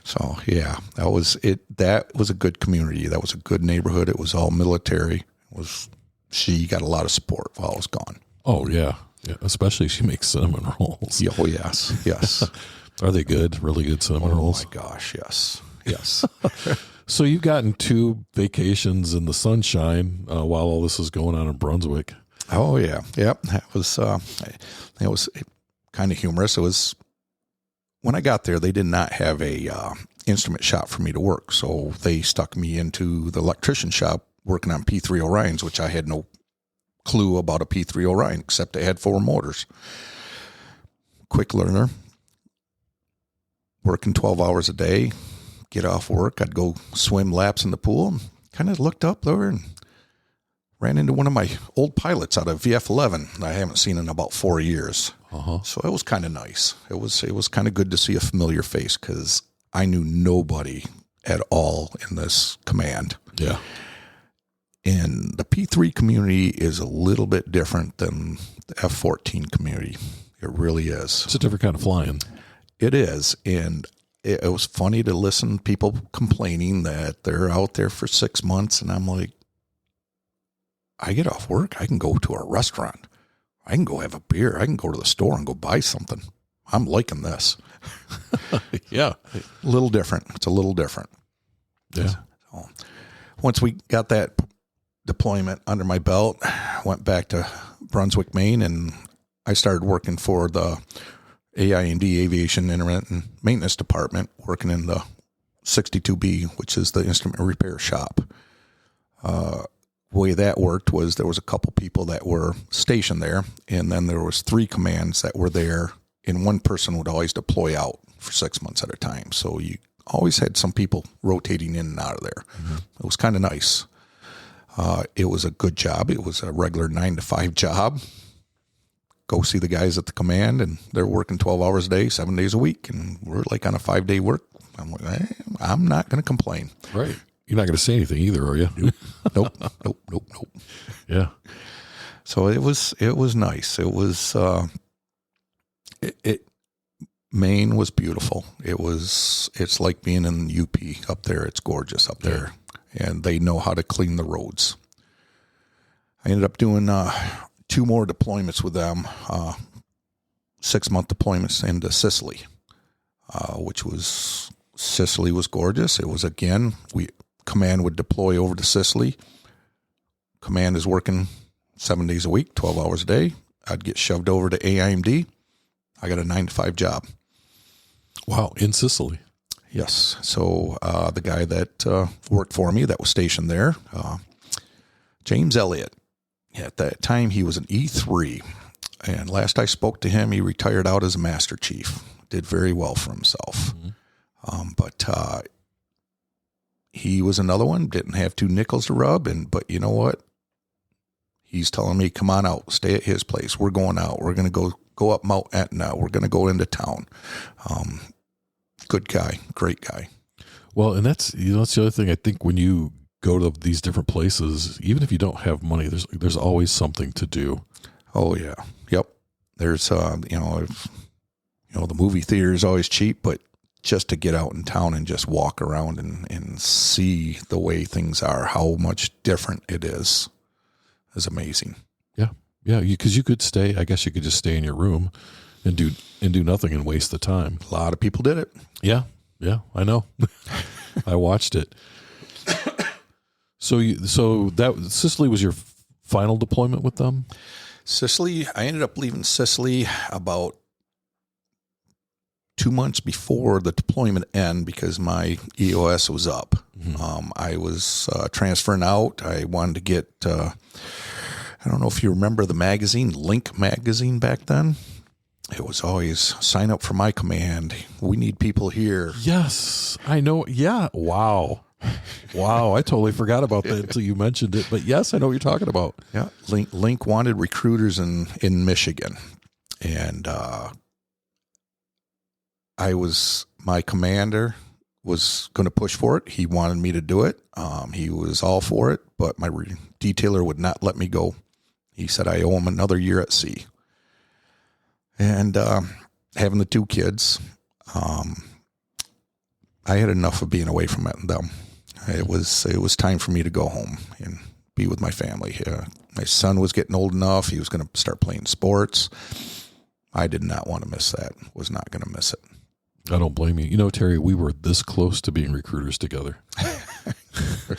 So yeah, that was it. That was a good community. That was a good neighborhood. It was all military. She got a lot of support while I was gone. Oh yeah. Especially if she makes cinnamon rolls. Oh yes. Are they good? Really good cinnamon rolls? Oh my gosh, yes. So you've gotten 2 vacations in the sunshine while all this is going on in Brunswick. Oh yeah, yep. It was kind of humorous. It was when I got there. They did not have a instrument shop for me to work, so they stuck me into the electrician shop working on P3 Orions, which I had no clue about a P3 Orion except they had 4 motors. Quick learner, working 12 hours a day. Get off work, I'd go swim laps in the pool, and kind of looked up there and ran into one of my old pilots out of VF-11 I haven't seen in about 4 years. So it was kind of nice. It was kind of good to see a familiar face because I knew nobody at all in this command. Yeah. And the P3 community is a little bit different than the F-14 community. It really is. It's a different kind of flying. It is. And it was funny to listen to people complaining that they're out there for 6 months. And I'm like, I get off work. I can go to a restaurant. I can go have a beer. I can go to the store and go buy something. I'm liking this. Yeah. A little different. It's a little different. Yeah. So once we got that deployment under my belt, went back to Brunswick, Maine, and I started working for the AIND, Aviation Internet and Maintenance Department, working in the 62B, which is the instrument repair shop. The way that worked was there was a couple people that were stationed there, and then there was 3 commands that were there, and one person would always deploy out for 6 months at a time. So you always had some people rotating in and out of there. Mm-hmm. It was kind of nice. It was a good job. It was a regular 9 to 5 job. Go see the guys at the command, and they're working 12 hours a day, 7 days a week, and we're like on a 5-day work. I'm like, I'm not going to complain. Right. You're not going to say anything either, are you? Nope. Yeah. So it was nice. It was, Maine was beautiful. It's like being in UP up there. It's gorgeous up there, and they know how to clean the roads. I ended up doing 2 more deployments with them, 6-month deployments into Sicily, Sicily was gorgeous. It was, again, command would deploy over to Sicily. Command is working 7 days a week, 12 hours a day. I'd get shoved over to AIMD. I got a 9 to 5 job. Wow. In Sicily. Yes. So the guy that worked for me that was stationed there, James Elliott, at that time he was an E3. And last I spoke to him, he retired out as a master chief. Did very well for himself. Mm-hmm. But he was another one, didn't have 2 nickels to rub. But you know what? He's telling me, come on out, stay at his place. We're going out. We're going to go up Mount Etna. We're going to go into town. Good guy, great guy. Well, and that's the other thing. I think when you go to these different places, even if you don't have money, there's always something to do. Oh yeah, yep. There's the movie theater is always cheap, but just to get out in town and just walk around and see the way things are, how much different it is amazing. Yeah, because you could stay. I guess you could just stay in your room and do nothing and waste the time. A lot of people did it. Yeah, I know. I watched it. So that Sicily was your final deployment with them? Sicily, I ended up leaving Sicily about 2 months before the deployment end because my EOS was up. Mm-hmm. I was transferring out. I wanted to get, I don't know if you remember the magazine, Link magazine back then. It was always sign up for my command. We need people here. Yes, I know. Yeah. Wow. Wow, I totally forgot about that until you mentioned it. But yes, I know what you're talking about. Yeah, Link wanted recruiters in Michigan, and my commander was going to push for it. He wanted me to do it. He was all for it, but my detailer would not let me go. He said I owe him another year at sea. And having the 2 kids, I had enough of being away from them. It was time for me to go home and be with my family. My son was getting old enough. He was going to start playing sports. I did not want to miss that. Was not going to miss it. I don't blame you. You know, Terry, we were this close to being recruiters together.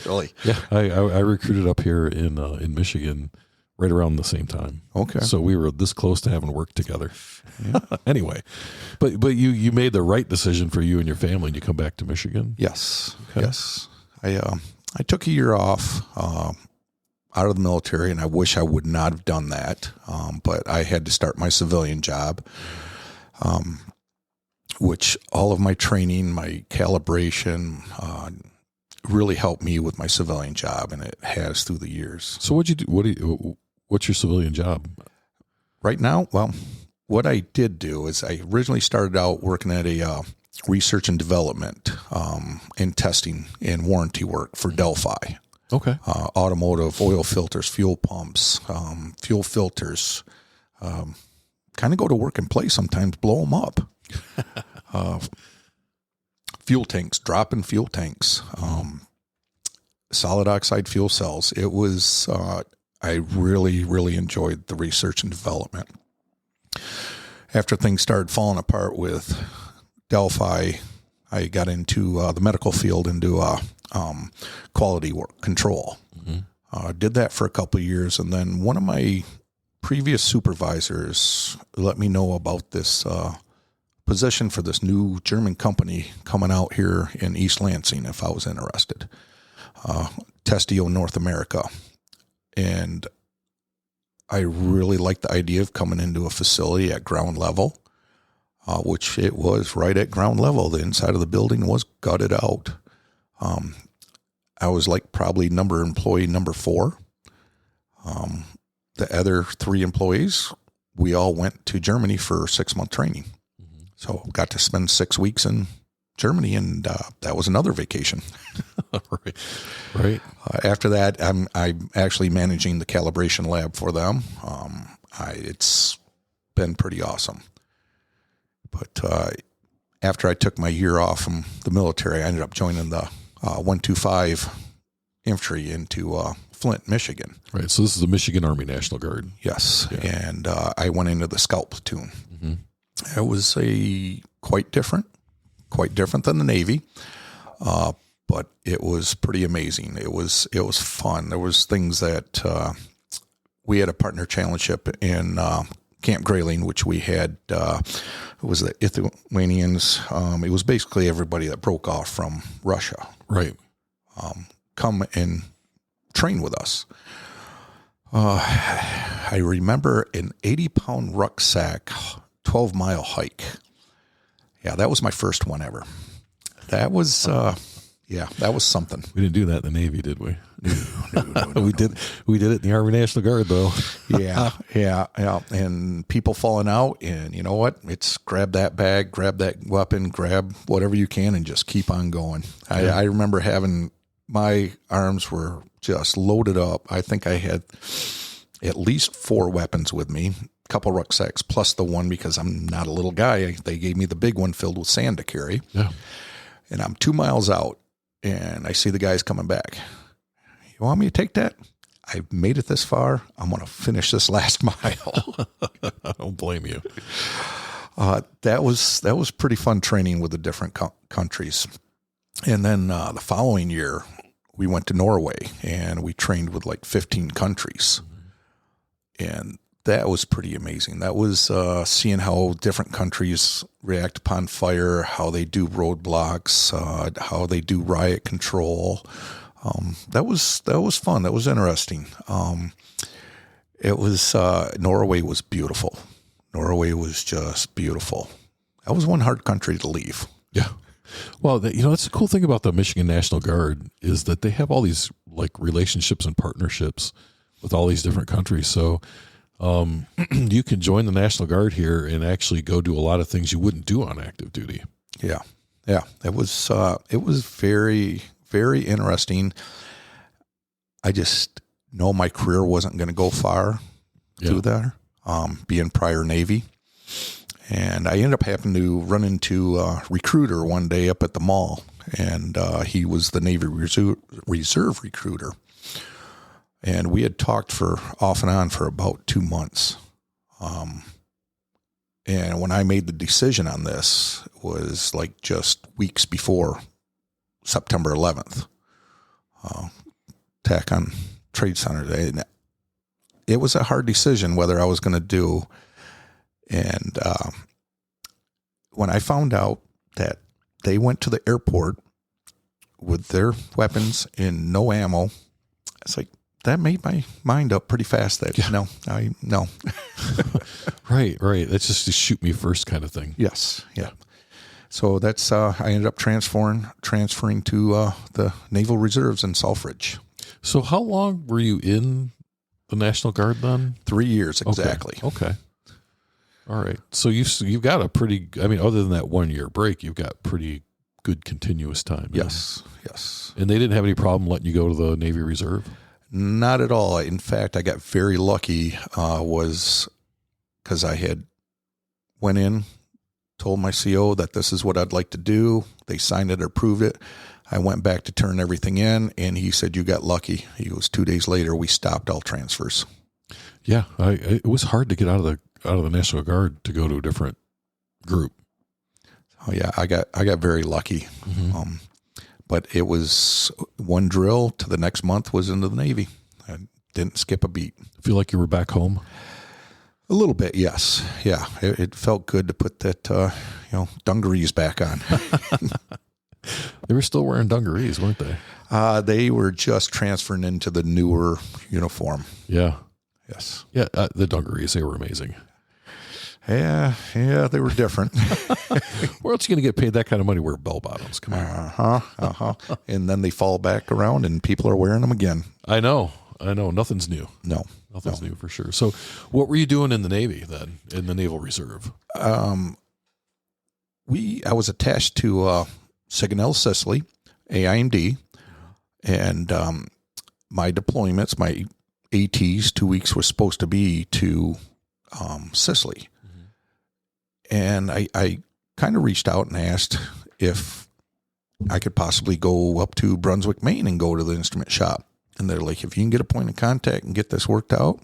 Really? Yeah, I recruited up here in Michigan right around the same time. Okay. So we were this close to having worked together. Yeah. Anyway, but you made the right decision for you and your family and you come back to Michigan? Yes. Okay. Yes. I took a year off out of the military, and I wish I would not have done that. But I had to start my civilian job, which all of my training, my calibration, really helped me with my civilian job, and it has through the years. So what's your civilian job? Right now, well, what I did do is I originally started out working at a research and development and testing and warranty work for Delphi. Okay. Automotive, oil filters, fuel pumps, fuel filters. Kind of go to work and play sometimes, blow them up. Fuel tanks, dropping fuel tanks, solid oxide fuel cells. It was, I really, really enjoyed the research and development. After things started falling apart with Delphi, I got into the medical field into quality work control. Mm-hmm. Did that for a couple of years, and then one of my previous supervisors let me know about this position for this new German company coming out here in East Lansing if I was interested. Testio North America. And I really liked the idea of coming into a facility at ground level, which it was right at ground level. The inside of the building was gutted out. I was like probably employee number 4. The other 3 employees, we all went to Germany for 6-month training. Mm-hmm. So got to spend 6 weeks in Germany, and that was another vacation. Right. After that, I'm actually managing the calibration lab for them. It's been pretty awesome. But after I took my year off from the military, I ended up joining the 125 infantry into Flint, Michigan. Right. So this is the Michigan Army National Guard. Yes. Yeah. And I went into the scout platoon. Mm-hmm. It was quite different than the Navy. But it was pretty amazing. It was fun. There was things that we had a partner challenge ship in Camp Grayling, which we had. It was the Lithuanians. It was basically everybody that broke off from Russia. Right. Come and train with us. I remember an 80-pound rucksack, 12-mile hike. Yeah, that was my first one ever. That was. Yeah, that was something. We didn't do that in the Navy, did we? No. We did it in the Army National Guard, though. Yeah. And people falling out, and you know what? It's grab that bag, grab that weapon, grab whatever you can, and just keep on going. Yeah. I remember having my arms were just loaded up. I think I had at least 4 weapons with me, a couple rucksacks, plus the one because I'm not a little guy. They gave me the big one filled with sand to carry. Yeah. And I'm 2 miles out. And I see the guys coming back. You want me to take that? I've made it this far. I'm going to finish this last mile. I don't blame you. That was pretty fun training with the different countries. And then the following year, we went to Norway and we trained with like 15 countries. And that was pretty amazing. That was seeing how different countries react upon fire, how they do roadblocks, how they do riot control. That was fun. That was interesting. Norway was beautiful. Norway was just beautiful. That was one hard country to leave. Yeah. Well, that's the cool thing about the Michigan National Guard is that they have all these like relationships and partnerships with all these different countries. So you can join the National Guard here and actually go do a lot of things you wouldn't do on active duty. Yeah. Yeah. It was very, very interesting. I just know my career wasn't going to go far through there, being prior Navy. And I ended up having to run into a recruiter one day up at the mall, and he was the Navy Reserve recruiter. And we had talked for off and on for about 2 months. And when I made the decision on this, it was like just weeks before September 11th, attack on Trade Center Day. And it was a hard decision whether I was going to do. And when I found out that they went to the airport with their weapons and no ammo, it's like, that made my mind up pretty fast. That no. Right. That's just a shoot me first kind of thing. Yes, yeah. So that's I ended up transferring to the Naval Reserves in Selfridge. So how long were you in the National Guard then? 3 years exactly. Okay. All right. So you've got a pretty. I mean, other than that 1 year break, you've got pretty good continuous time. Yes. And they didn't have any problem letting you go to the Navy Reserve? Not at all. In fact, I got very lucky. Was because I had went in, told my CO that this is what I'd like to do. They signed it, approved it. I went back to turn everything in, and he said, "You got lucky." He was 2 days later. We stopped all transfers. Yeah, it was hard to get out of the National Guard to go to a different group. Oh yeah, I got very lucky. Mm-hmm. But it was one drill to the next month was into the Navy. I didn't skip a beat. Feel like you were back home? A little bit, yes. Yeah, it felt good to put that, dungarees back on. They were still wearing dungarees, weren't they? They were just transferring into the newer uniform. Yeah. Yes. Yeah, the dungarees, they were amazing. Yeah, they were different. Where else are you going to get paid that kind of money? Wear bell bottoms. Come on. And then they fall back around and people are wearing them again. I know. Nothing's new. Nothing's new for sure. So what were you doing in the Navy then, in the Naval Reserve? I was attached to Sigonella, Sicily, AIMD, and my deployments, my ATs, 2 weeks was supposed to be to Sicily. And I kind of reached out and asked if I could possibly go up to Brunswick, Maine and go to the instrument shop. And they're like, if you can get a point of contact and get this worked out.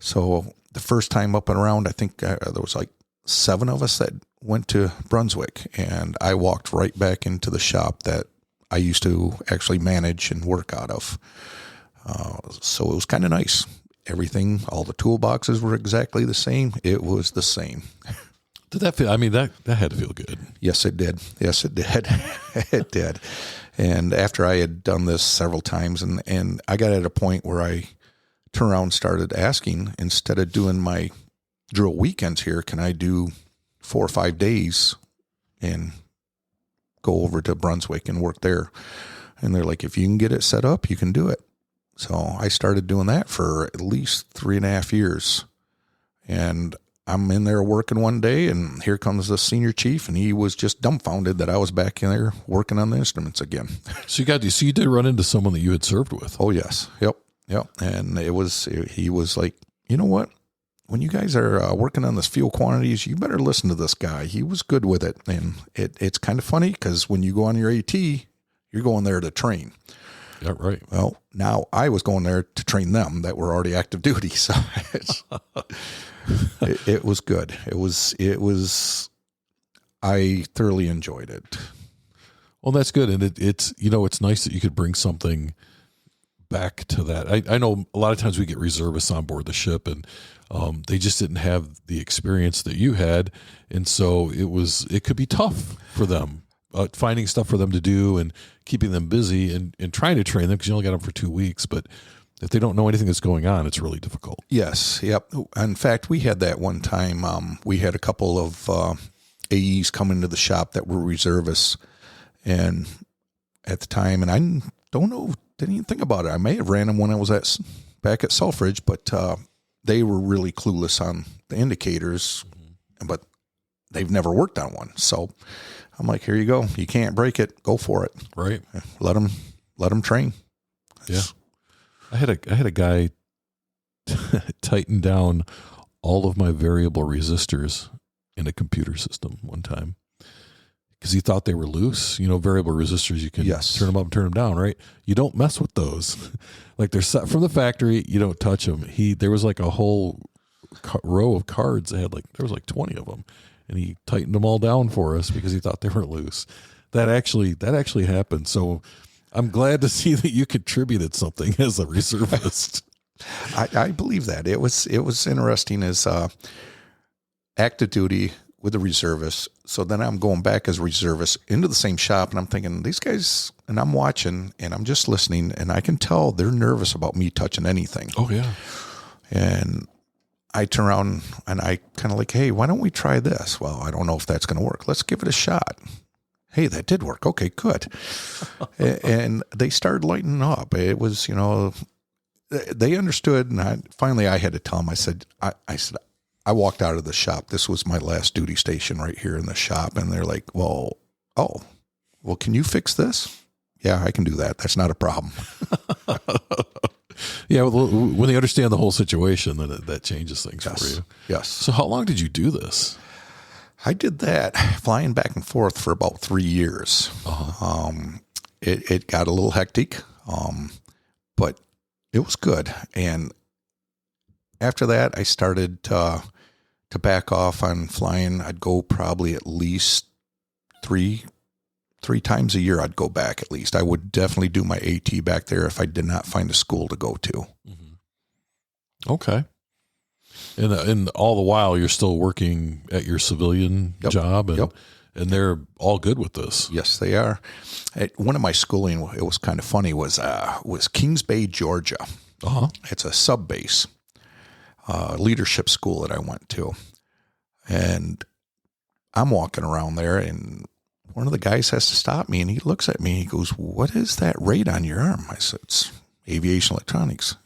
So the first time up and around, I think there was like 7 of us that went to Brunswick. And I walked right back into the shop that I used to actually manage and work out of. So it was kind of nice. Everything, all the toolboxes were exactly the same. It was the same. Did that feel, I mean, that had to feel good. Yes, it did. It did. And after I had done this several times, and I got at a point where I turned around and started asking, instead of doing my drill weekends here, can I do 4 or 5 days and go over to Brunswick and work there? And they're like, if you can get it set up, you can do it. So I started doing that for at least 3.5 years. And I'm in there working one day, and here comes the senior chief, and he was just dumbfounded that I was back in there working on the instruments again. So you did run into someone that you had served with. Oh yes. Yep. And he was like, you know what? When you guys are working on this fuel quantities, you better listen to this guy. He was good with it. And it's kind of funny because when you go on your AT, you're going there to train. Yeah, right. Well, now I was going there to train them that were already active duty. So it was good. It was, I thoroughly enjoyed it. Well, that's good. And it's nice that you could bring something back to that. I know a lot of times we get reservists on board the ship, and they just didn't have the experience that you had. And so it could be tough for them. Finding stuff for them to do and keeping them busy and trying to train them, because you only got them for 2 weeks. But if they don't know anything that's going on, it's really difficult. Yes. Yep. In fact, we had that one time. We had a couple of AEs come into the shop that were reservists. And at the time, and I don't know, didn't even think about it. I may have ran them when I was back at Selfridge, but they were really clueless on the indicators, but they've never worked on one. So I'm like, here you go. You can't break it. Go for it. Right. Let them train. Yeah. I had a guy tighten down all of my variable resistors in a computer system one time because he thought they were loose. Variable resistors, you can turn them up and turn them down, right? You don't mess with those. Like they're set from the factory. You don't touch them. There was like a whole row of cards. There was like 20 of them, and he tightened them all down for us because he thought they were loose. That actually happened. So I'm glad to see that you contributed something as a reservist. I believe that. It was interesting as active duty with the reservists. So then I'm going back as a reservist into the same shop, and I'm thinking, these guys, and I'm watching, and I'm just listening, and I can tell they're nervous about me touching anything. Oh, yeah. And I turn around, and I kind of like, hey, why don't we try this? Well, I don't know if that's going to work. Let's give it a shot. Hey, that did work. Okay, good. And they started lightening up. It was, they understood, and finally I had to tell them. I said, I walked out of the shop. This was my last duty station right here in the shop, and they're like, well, can you fix this? Yeah, I can do that. That's not a problem. Yeah, when they understand the whole situation, then that changes things for you. Yes. So how long did you do this? I did that flying back and forth for about 3 years. Uh-huh. It got a little hectic, but it was good. And after that, I started to back off on flying. I'd go probably at least three times a year. I'd go back at least. I would definitely do my AT back there if I did not find a school to go to. Mm-hmm. Okay. And all the while, you're still working at your civilian job, and they're all good with this. Yes, they are. One of my schooling, it was kind of funny, was Kings Bay, Georgia. Uh-huh. It's a sub base leadership school that I went to, and I'm walking around there, and one of the guys has to stop me, and he looks at me, and he goes, "What is that rate on your arm?" I said, "It's aviation electronics."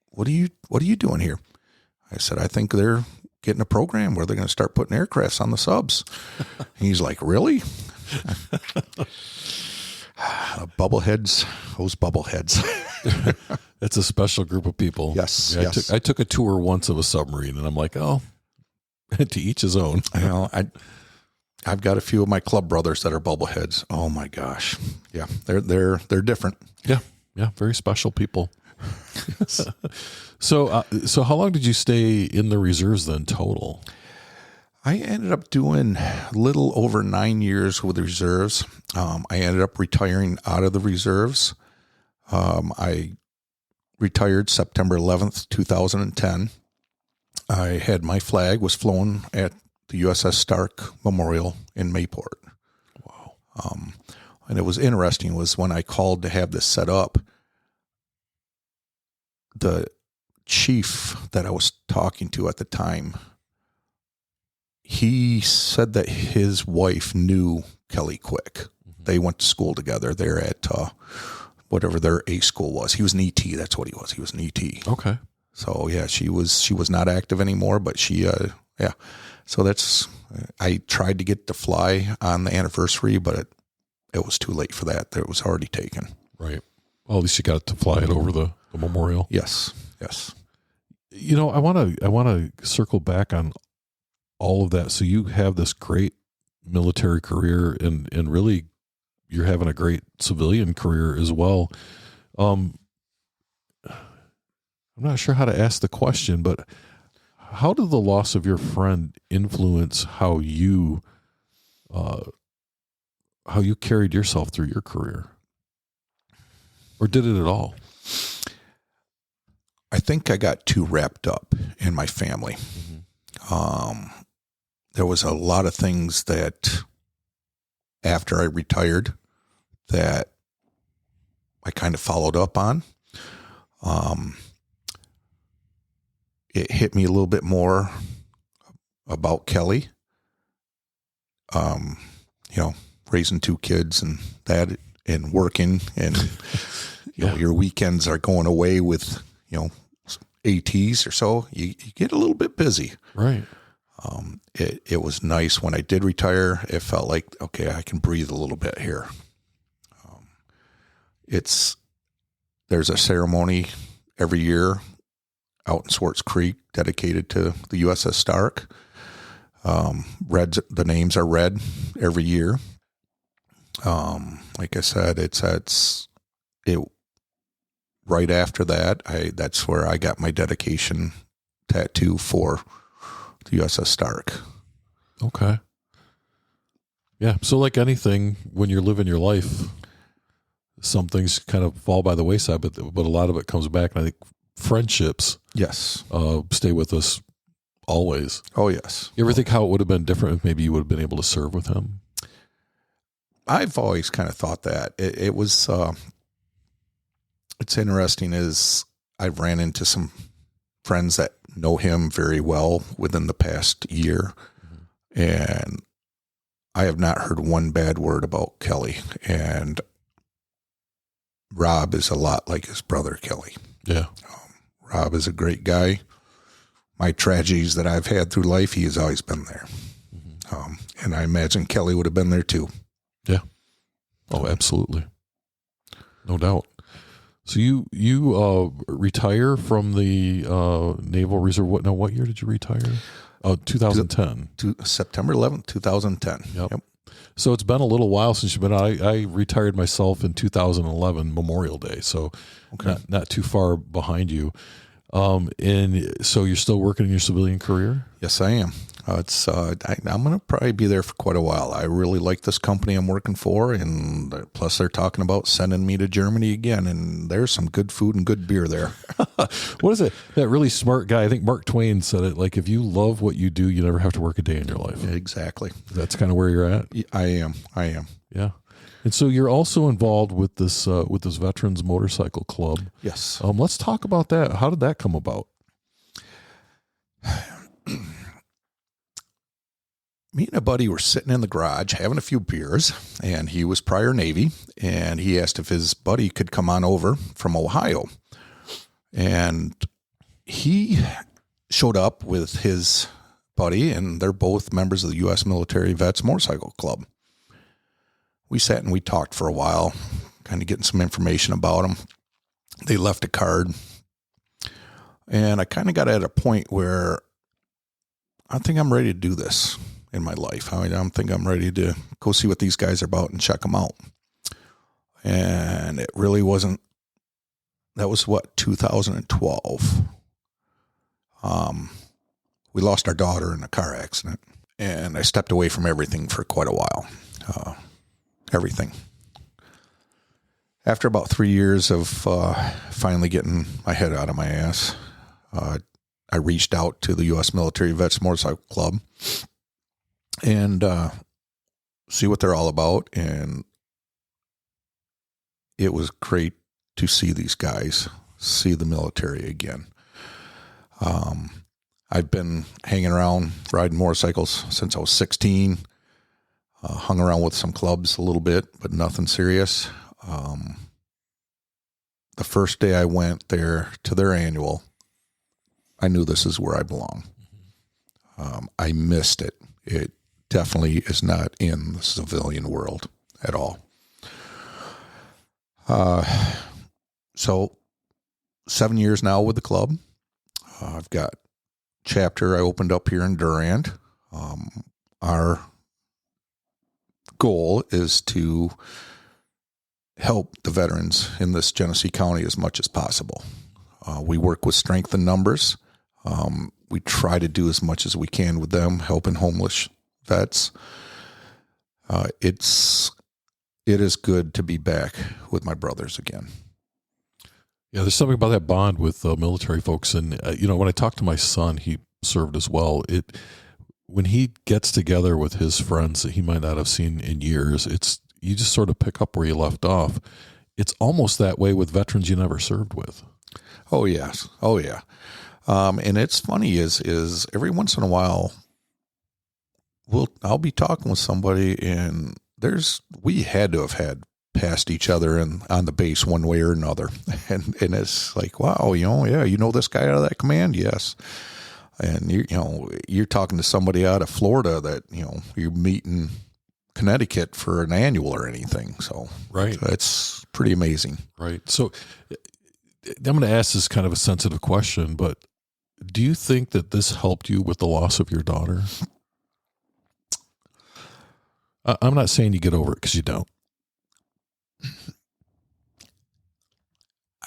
What are you doing here? I said, "I think they're getting a program where they're going to start putting aircrafts on the subs." And he's like, "Really?" Bubbleheads, those bubbleheads. It's a special group of people. Yes, Yeah, yes. I took a tour once of a submarine, and I'm like, oh, to each his own. I've got a few of my club brothers that are bubbleheads. Oh my gosh, yeah, they're different. Yeah, very special people. So how long did you stay in the reserves then total? I ended up doing a little over 9 years with the reserves. I ended up retiring out of the reserves. I retired September 11th, 2010. I had my flag was flown at the USS Stark Memorial in Mayport. Wow. And it was interesting was when I called to have this set up, the chief that I was talking to at the time, he said that his wife knew Kelly Quick. Mm-hmm. They went to school together there at whatever their A school was. He was an ET. That's what he was. He was an ET. Okay. So yeah, she was not active anymore, but she So that's I tried to get to fly on the anniversary, but it was too late for that. It was already taken. Right. Well, at least you got to fly it over the memorial. Yes. I want to circle back on all of that. So you have this great military career, and really you're having a great civilian career as well. I'm not sure how to ask the question, but how did the loss of your friend influence how you carried yourself through your career? Or did it at all? I think I got too wrapped up in my family. Mm-hmm. There was a lot of things that after I retired that I kind of followed up on. It hit me a little bit more about Kelly. raising 2 kids and that and working and, your weekends are going away with, ATs or so. You get a little bit busy. Right. It was nice when I did retire. It felt like, okay, I can breathe a little bit here. There's a ceremony every year out in Swartz Creek dedicated to the USS Stark. The names are read every year. Like I said, it's right after that. That's where I got my dedication tattoo for the USS Stark. Okay. Yeah. So like anything, when you're living your life, some things kind of fall by the wayside, but a lot of it comes back. And I think friendships, yes, stay with us always. Oh, yes. You ever think how it would have been different if maybe you would have been able to serve with him? I've always kind of thought that it was, it's interesting is I've ran into some friends that know him very well within the past year. Mm-hmm. And I have not heard one bad word about Kelly. And Rob is a lot like his brother, Kelly. Yeah. Rob is a great guy. My tragedies that I've had through life, he has always been there. Mm-hmm. And I imagine Kelly would have been there too. Yeah. Oh, absolutely. No doubt. So you retire from the Naval Reserve. What year did you retire? 2010. September 11th, 2010. Yep. So it's been a little while since you've been out. I retired myself in 2011, Memorial Day. So not too far behind you. And so you're still working in your civilian career? Yes, I am. I'm going to probably be there for quite a while. I really like this company I'm working for, and plus they're talking about sending me to Germany again, and there's some good food and good beer there. What is it? That really smart guy, I think Mark Twain said it, like if you love what you do, you never have to work a day in your life. Exactly. That's kind of where you're at? I am. Yeah. And so you're also involved with this Veterans Motorcycle Club. Yes. Let's talk about that. How did that come about? Me and a buddy were sitting in the garage having a few beers, and he was prior Navy, and he asked if his buddy could come on over from Ohio. And he showed up with his buddy, and they're both members of the U.S. Military Vets Motorcycle Club. We sat and we talked for a while, kind of getting some information about them. They left a card, and I kind of got at a point where I think I'm ready to do this in my life. I think I'm ready to go see what these guys are about and check them out. And it really wasn't, that was 2012. We lost our daughter in a car accident, and I stepped away from everything for quite a while. Everything. After about 3 years of finally getting my head out of my ass, I reached out to the U.S. Military Vets Motorcycle Club and see what they're all about. And it was great to see these guys, see the military again. I've been hanging around riding motorcycles since I was 16. Hung around with some clubs a little bit, but nothing serious. The first day I went there to their annual, I knew this is where I belong. I missed it. It definitely is not in the civilian world at all. So 7 years now with the club. I've got chapter I opened up here in Durand. Our goal is to help the veterans in this Genesee County as much as possible. We work with Strength in Numbers. We try to do as much as we can with them, helping homeless vets. It is good to be back with my brothers again. Yeah, there's something about that bond with military folks. And, when I talked to my son, he served as well. When he gets together with his friends that he might not have seen in years, you just sort of pick up where you left off. It's almost that way with veterans you never served with. Oh, yes. Oh, yeah. And it's funny is every once in a while, I'll be talking with somebody, and we had to have had passed each other on the base one way or another, and it's like, wow, yeah, this guy out of that command, yes. And you're talking to somebody out of Florida that you're meeting Connecticut for an annual or anything. So right, it's pretty amazing. Right. So I'm going to ask this kind of a sensitive question, but do you think that this helped you with the loss of your daughter? I'm not saying you get over it, because you don't.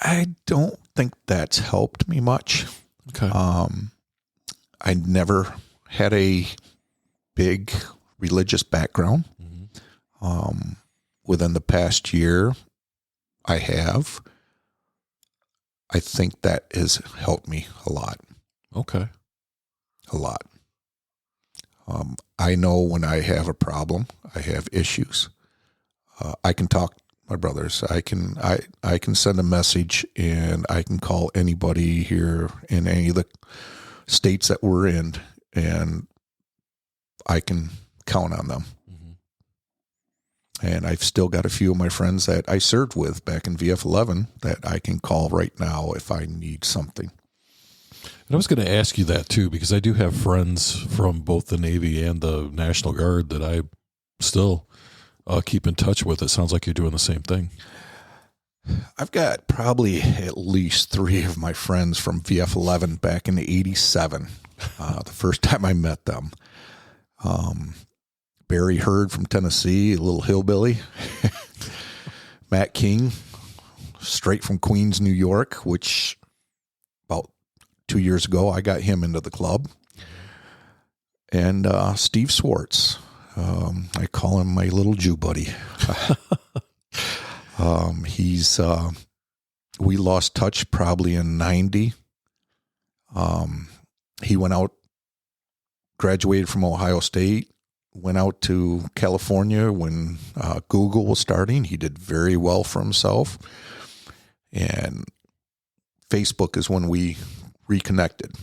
I don't think that's helped me much. Okay. I never had a big religious background. Mm-hmm. Within the past year, I have. I think that has helped me a lot. Okay. A lot. I know when I have a problem, I have issues. I can talk to my brothers. I can send a message, and I can call anybody here in any of the states that we're in, and I can count on them. Mm-hmm. And I've still got a few of my friends that I served with back in VF-11 that I can call right now if I need something. And I was going to ask you that too, because I do have friends from both the Navy and the National Guard that I still keep in touch with. It sounds like you're doing the same thing. I've got probably at least 3 of my friends from VF-11 back in '87, the first time I met them. Barry Hurd from Tennessee, a little hillbilly. Matt King, straight from Queens, New York, which about 2 years ago, I got him into the club. And Steve Swartz. I call him my little Jew buddy. We lost touch probably in '90. He went out, graduated from Ohio State, went out to California when Google was starting. He did very well for himself. And Facebook is when we reconnected.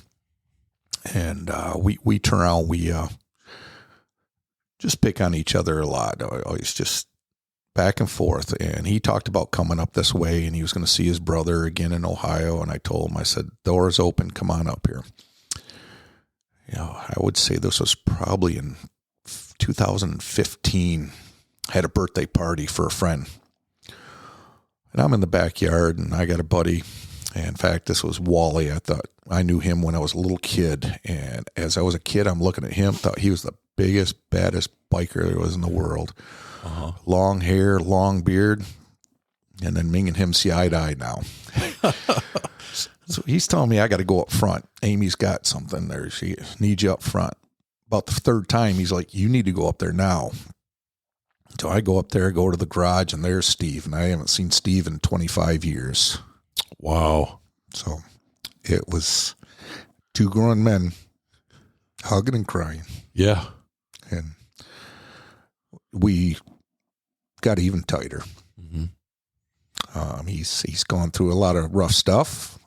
And we turn around, we just pick on each other a lot. Always just back and forth. And he talked about coming up this way, and he was going to see his brother again in Ohio. And I told him, I said, door's open, come on up here. I would say this was probably in 2015. I had a birthday party for a friend. And I'm in the backyard, and I got a buddy. And in fact, this was Wally. I thought I knew him when I was a little kid. And as I was a kid, I'm looking at him, thought he was the biggest, baddest biker there was in the world. Uh-huh. Long hair, long beard. And then me and him see eye to eye now. So he's telling me I got to go up front. Amy's got something there. She needs you up front. About the third time, he's like, you need to go up there now. So I go up there, go to the garage, and there's Steve. And I haven't seen Steve in 25 years. Wow. So it was 2 grown men hugging and crying. Yeah. And we got even tighter. Mm-hmm. He's gone through a lot of rough stuff.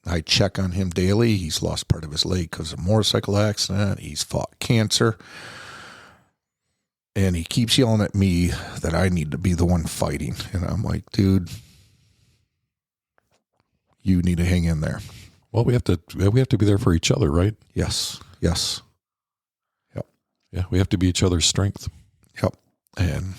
I check on him daily. He's lost part of his leg because of a motorcycle accident. He's fought cancer. And he keeps yelling at me that I need to be the one fighting. And I'm like, dude, you need to hang in there. Well, we have to be there for each other, right? Yes. Yes. Yep. Yeah. We have to be each other's strength. Yep. And,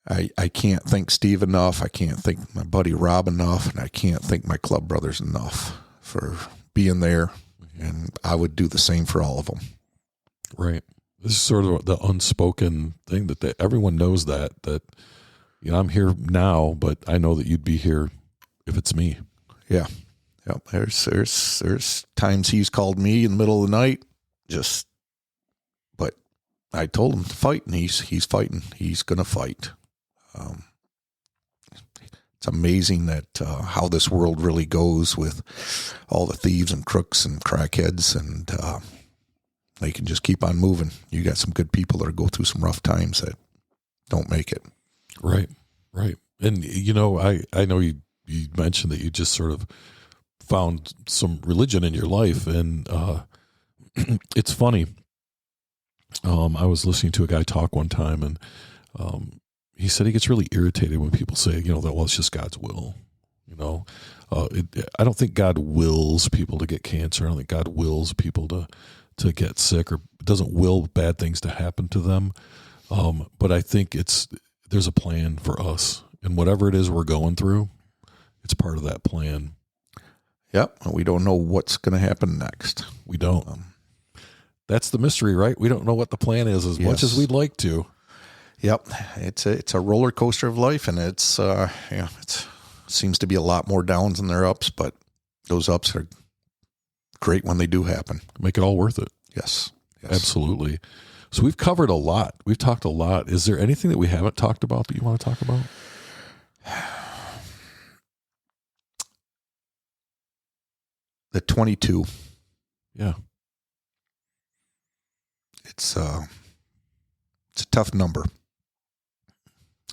I can't thank Steve enough. I can't thank my buddy Rob enough. And I can't thank my club brothers enough for being there. And I would do the same for all of them. Right. This is sort of the unspoken thing that everyone knows that I'm here now, but I know that you'd be here if it's me. Yeah. Yep. There's times he's called me in the middle of the night, but I told him to fight, and he's fighting. He's going to fight. It's amazing that how this world really goes with all the thieves and crooks and crackheads, and they can just keep on moving. You got some good people that go through some rough times that don't make it. Right, right. And, I know you mentioned that you just sort of found some religion in your life, and it's funny. I was listening to a guy talk one time, and he said he gets really irritated when people say, that, well, it's just God's will. I don't think God wills people to get cancer. I don't think God wills people to get sick, or doesn't will bad things to happen to them. But I think there's a plan for us, and whatever it is we're going through, it's part of that plan. Yep. And we don't know what's going to happen next. We don't. That's the mystery, right? We don't know what the plan is as much as we'd like to. Yep. It's a roller coaster of life, and it seems to be a lot more downs than there are ups, but those ups are great when they do happen. Make it all worth it. Yes. Absolutely. So we've covered a lot. We've talked a lot. Is there anything that we haven't talked about that you want to talk about? The 22. Yeah. It's a tough number.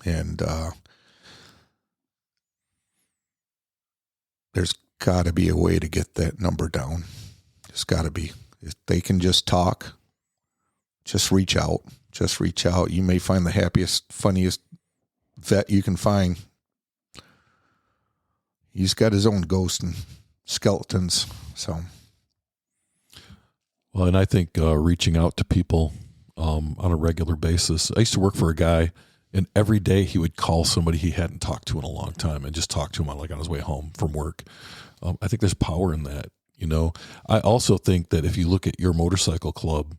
And there's got to be a way to get that number down. There's got to be. If they can just talk, just reach out. Just reach out. You may find the happiest, funniest vet you can find. He's got his own ghosts and skeletons. So, well, and I think reaching out to people on a regular basis. I used to work for a guy, and every day he would call somebody he hadn't talked to in a long time and just talk to him on his way home from work. I think there's power in that. I also think that if you look at your motorcycle club,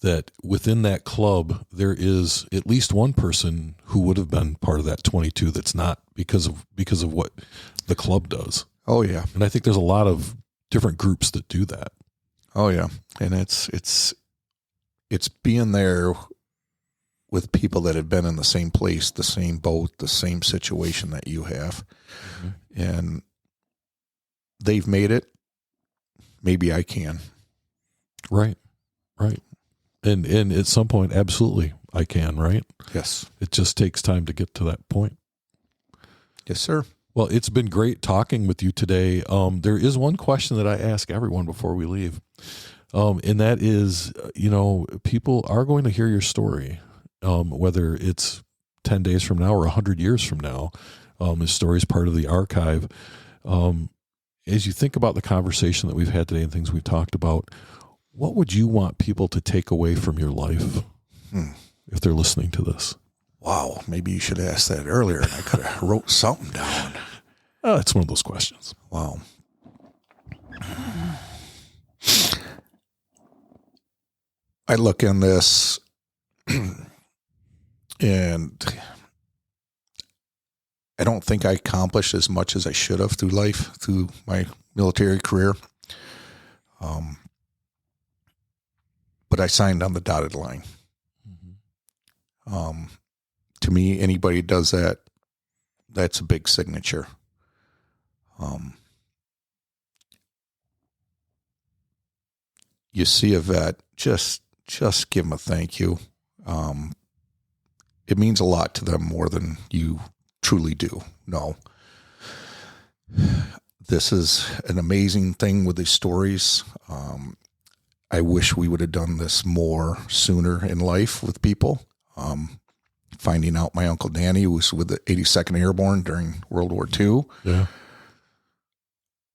that within that club, there is at least one person who would have been part of that 22 that's not, because of what the club does. Oh yeah. And I think there's a lot of different groups that do that. Oh yeah. And it's being there with people that have been in the same place, the same boat, the same situation that you have. Mm-hmm. And they've made it. Maybe I can. Right. And at some point, absolutely, I can, right? Yes. It just takes time to get to that point. Yes, sir. Well, it's been great talking with you today. There is one question that I ask everyone before we leave, and that is, people are going to hear your story, whether it's 10 days from now or 100 years from now. His story is part of the archive. As you think about the conversation that we've had today and things we've talked about, what would you want people to take away from your life if they're listening to this? Wow, maybe you should have asked that earlier, and I could have wrote something down. Oh, it's one of those questions. Wow. I look in this, and I don't think I accomplished as much as I should have through life, through my military career. But I signed on the dotted line. Mm-hmm. To me, anybody who does that, that's a big signature. You see a vet, just give them a thank you. It means a lot to them, more than you truly do. No. This is an amazing thing with these stories. I wish we would have done this more sooner in life with people. Finding out my Uncle Danny was with the 82nd Airborne during World War II. Yeah.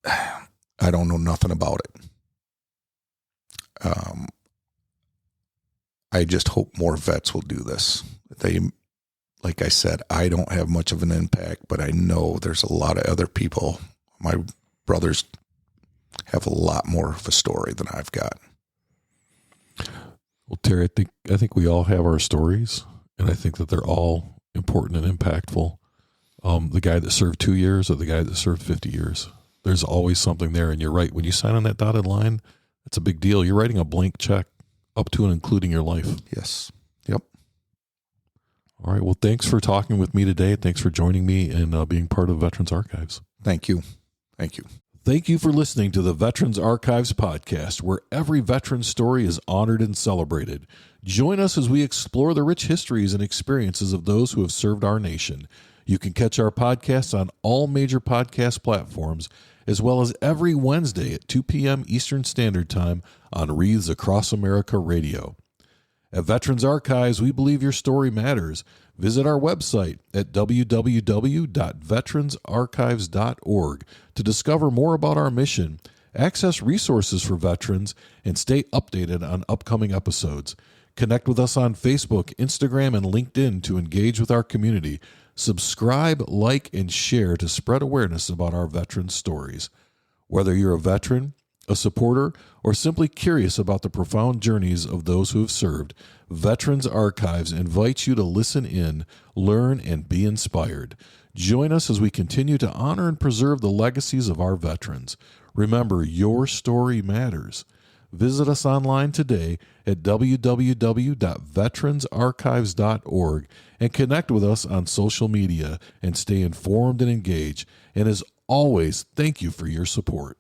I don't know nothing about it. I just hope more vets will do this. Like I said, I don't have much of an impact, but I know there's a lot of other people. My brothers have a lot more of a story than I've got. Well, Terry, I think we all have our stories, and I think that they're all important and impactful. The guy that served 2 years or the guy that served 50 years, there's always something there. And you're right. When you sign on that dotted line, that's a big deal. You're writing a blank check up to and including your life. Yes. Yep. All right. Well, thanks for talking with me today. Thanks for joining me and being part of Veterans Archives. Thank you. Thank you. Thank you for listening to the Veterans Archives podcast, where every veteran story is honored and celebrated. Join us as we explore the rich histories and experiences of those who have served our nation. You can catch our podcasts on all major podcast platforms, as well as every Wednesday at 2 p.m. Eastern Standard Time on Wreaths Across America Radio. At Veterans Archives, we believe your story matters. Visit our website at www.veteransarchives.org to discover more about our mission, access resources for veterans, and stay updated on upcoming episodes. Connect with us on Facebook, Instagram, and LinkedIn to engage with our community. Subscribe, like, and share to spread awareness about our veterans' stories. Whether you're a veteran, a supporter, or simply curious about the profound journeys of those who have served, Veterans Archives invites you to listen in, learn, and be inspired. Join us as we continue to honor and preserve the legacies of our veterans. Remember, your story matters. Visit us online today at www.veteransarchives.org and connect with us on social media and stay informed and engaged. And as always, thank you for your support.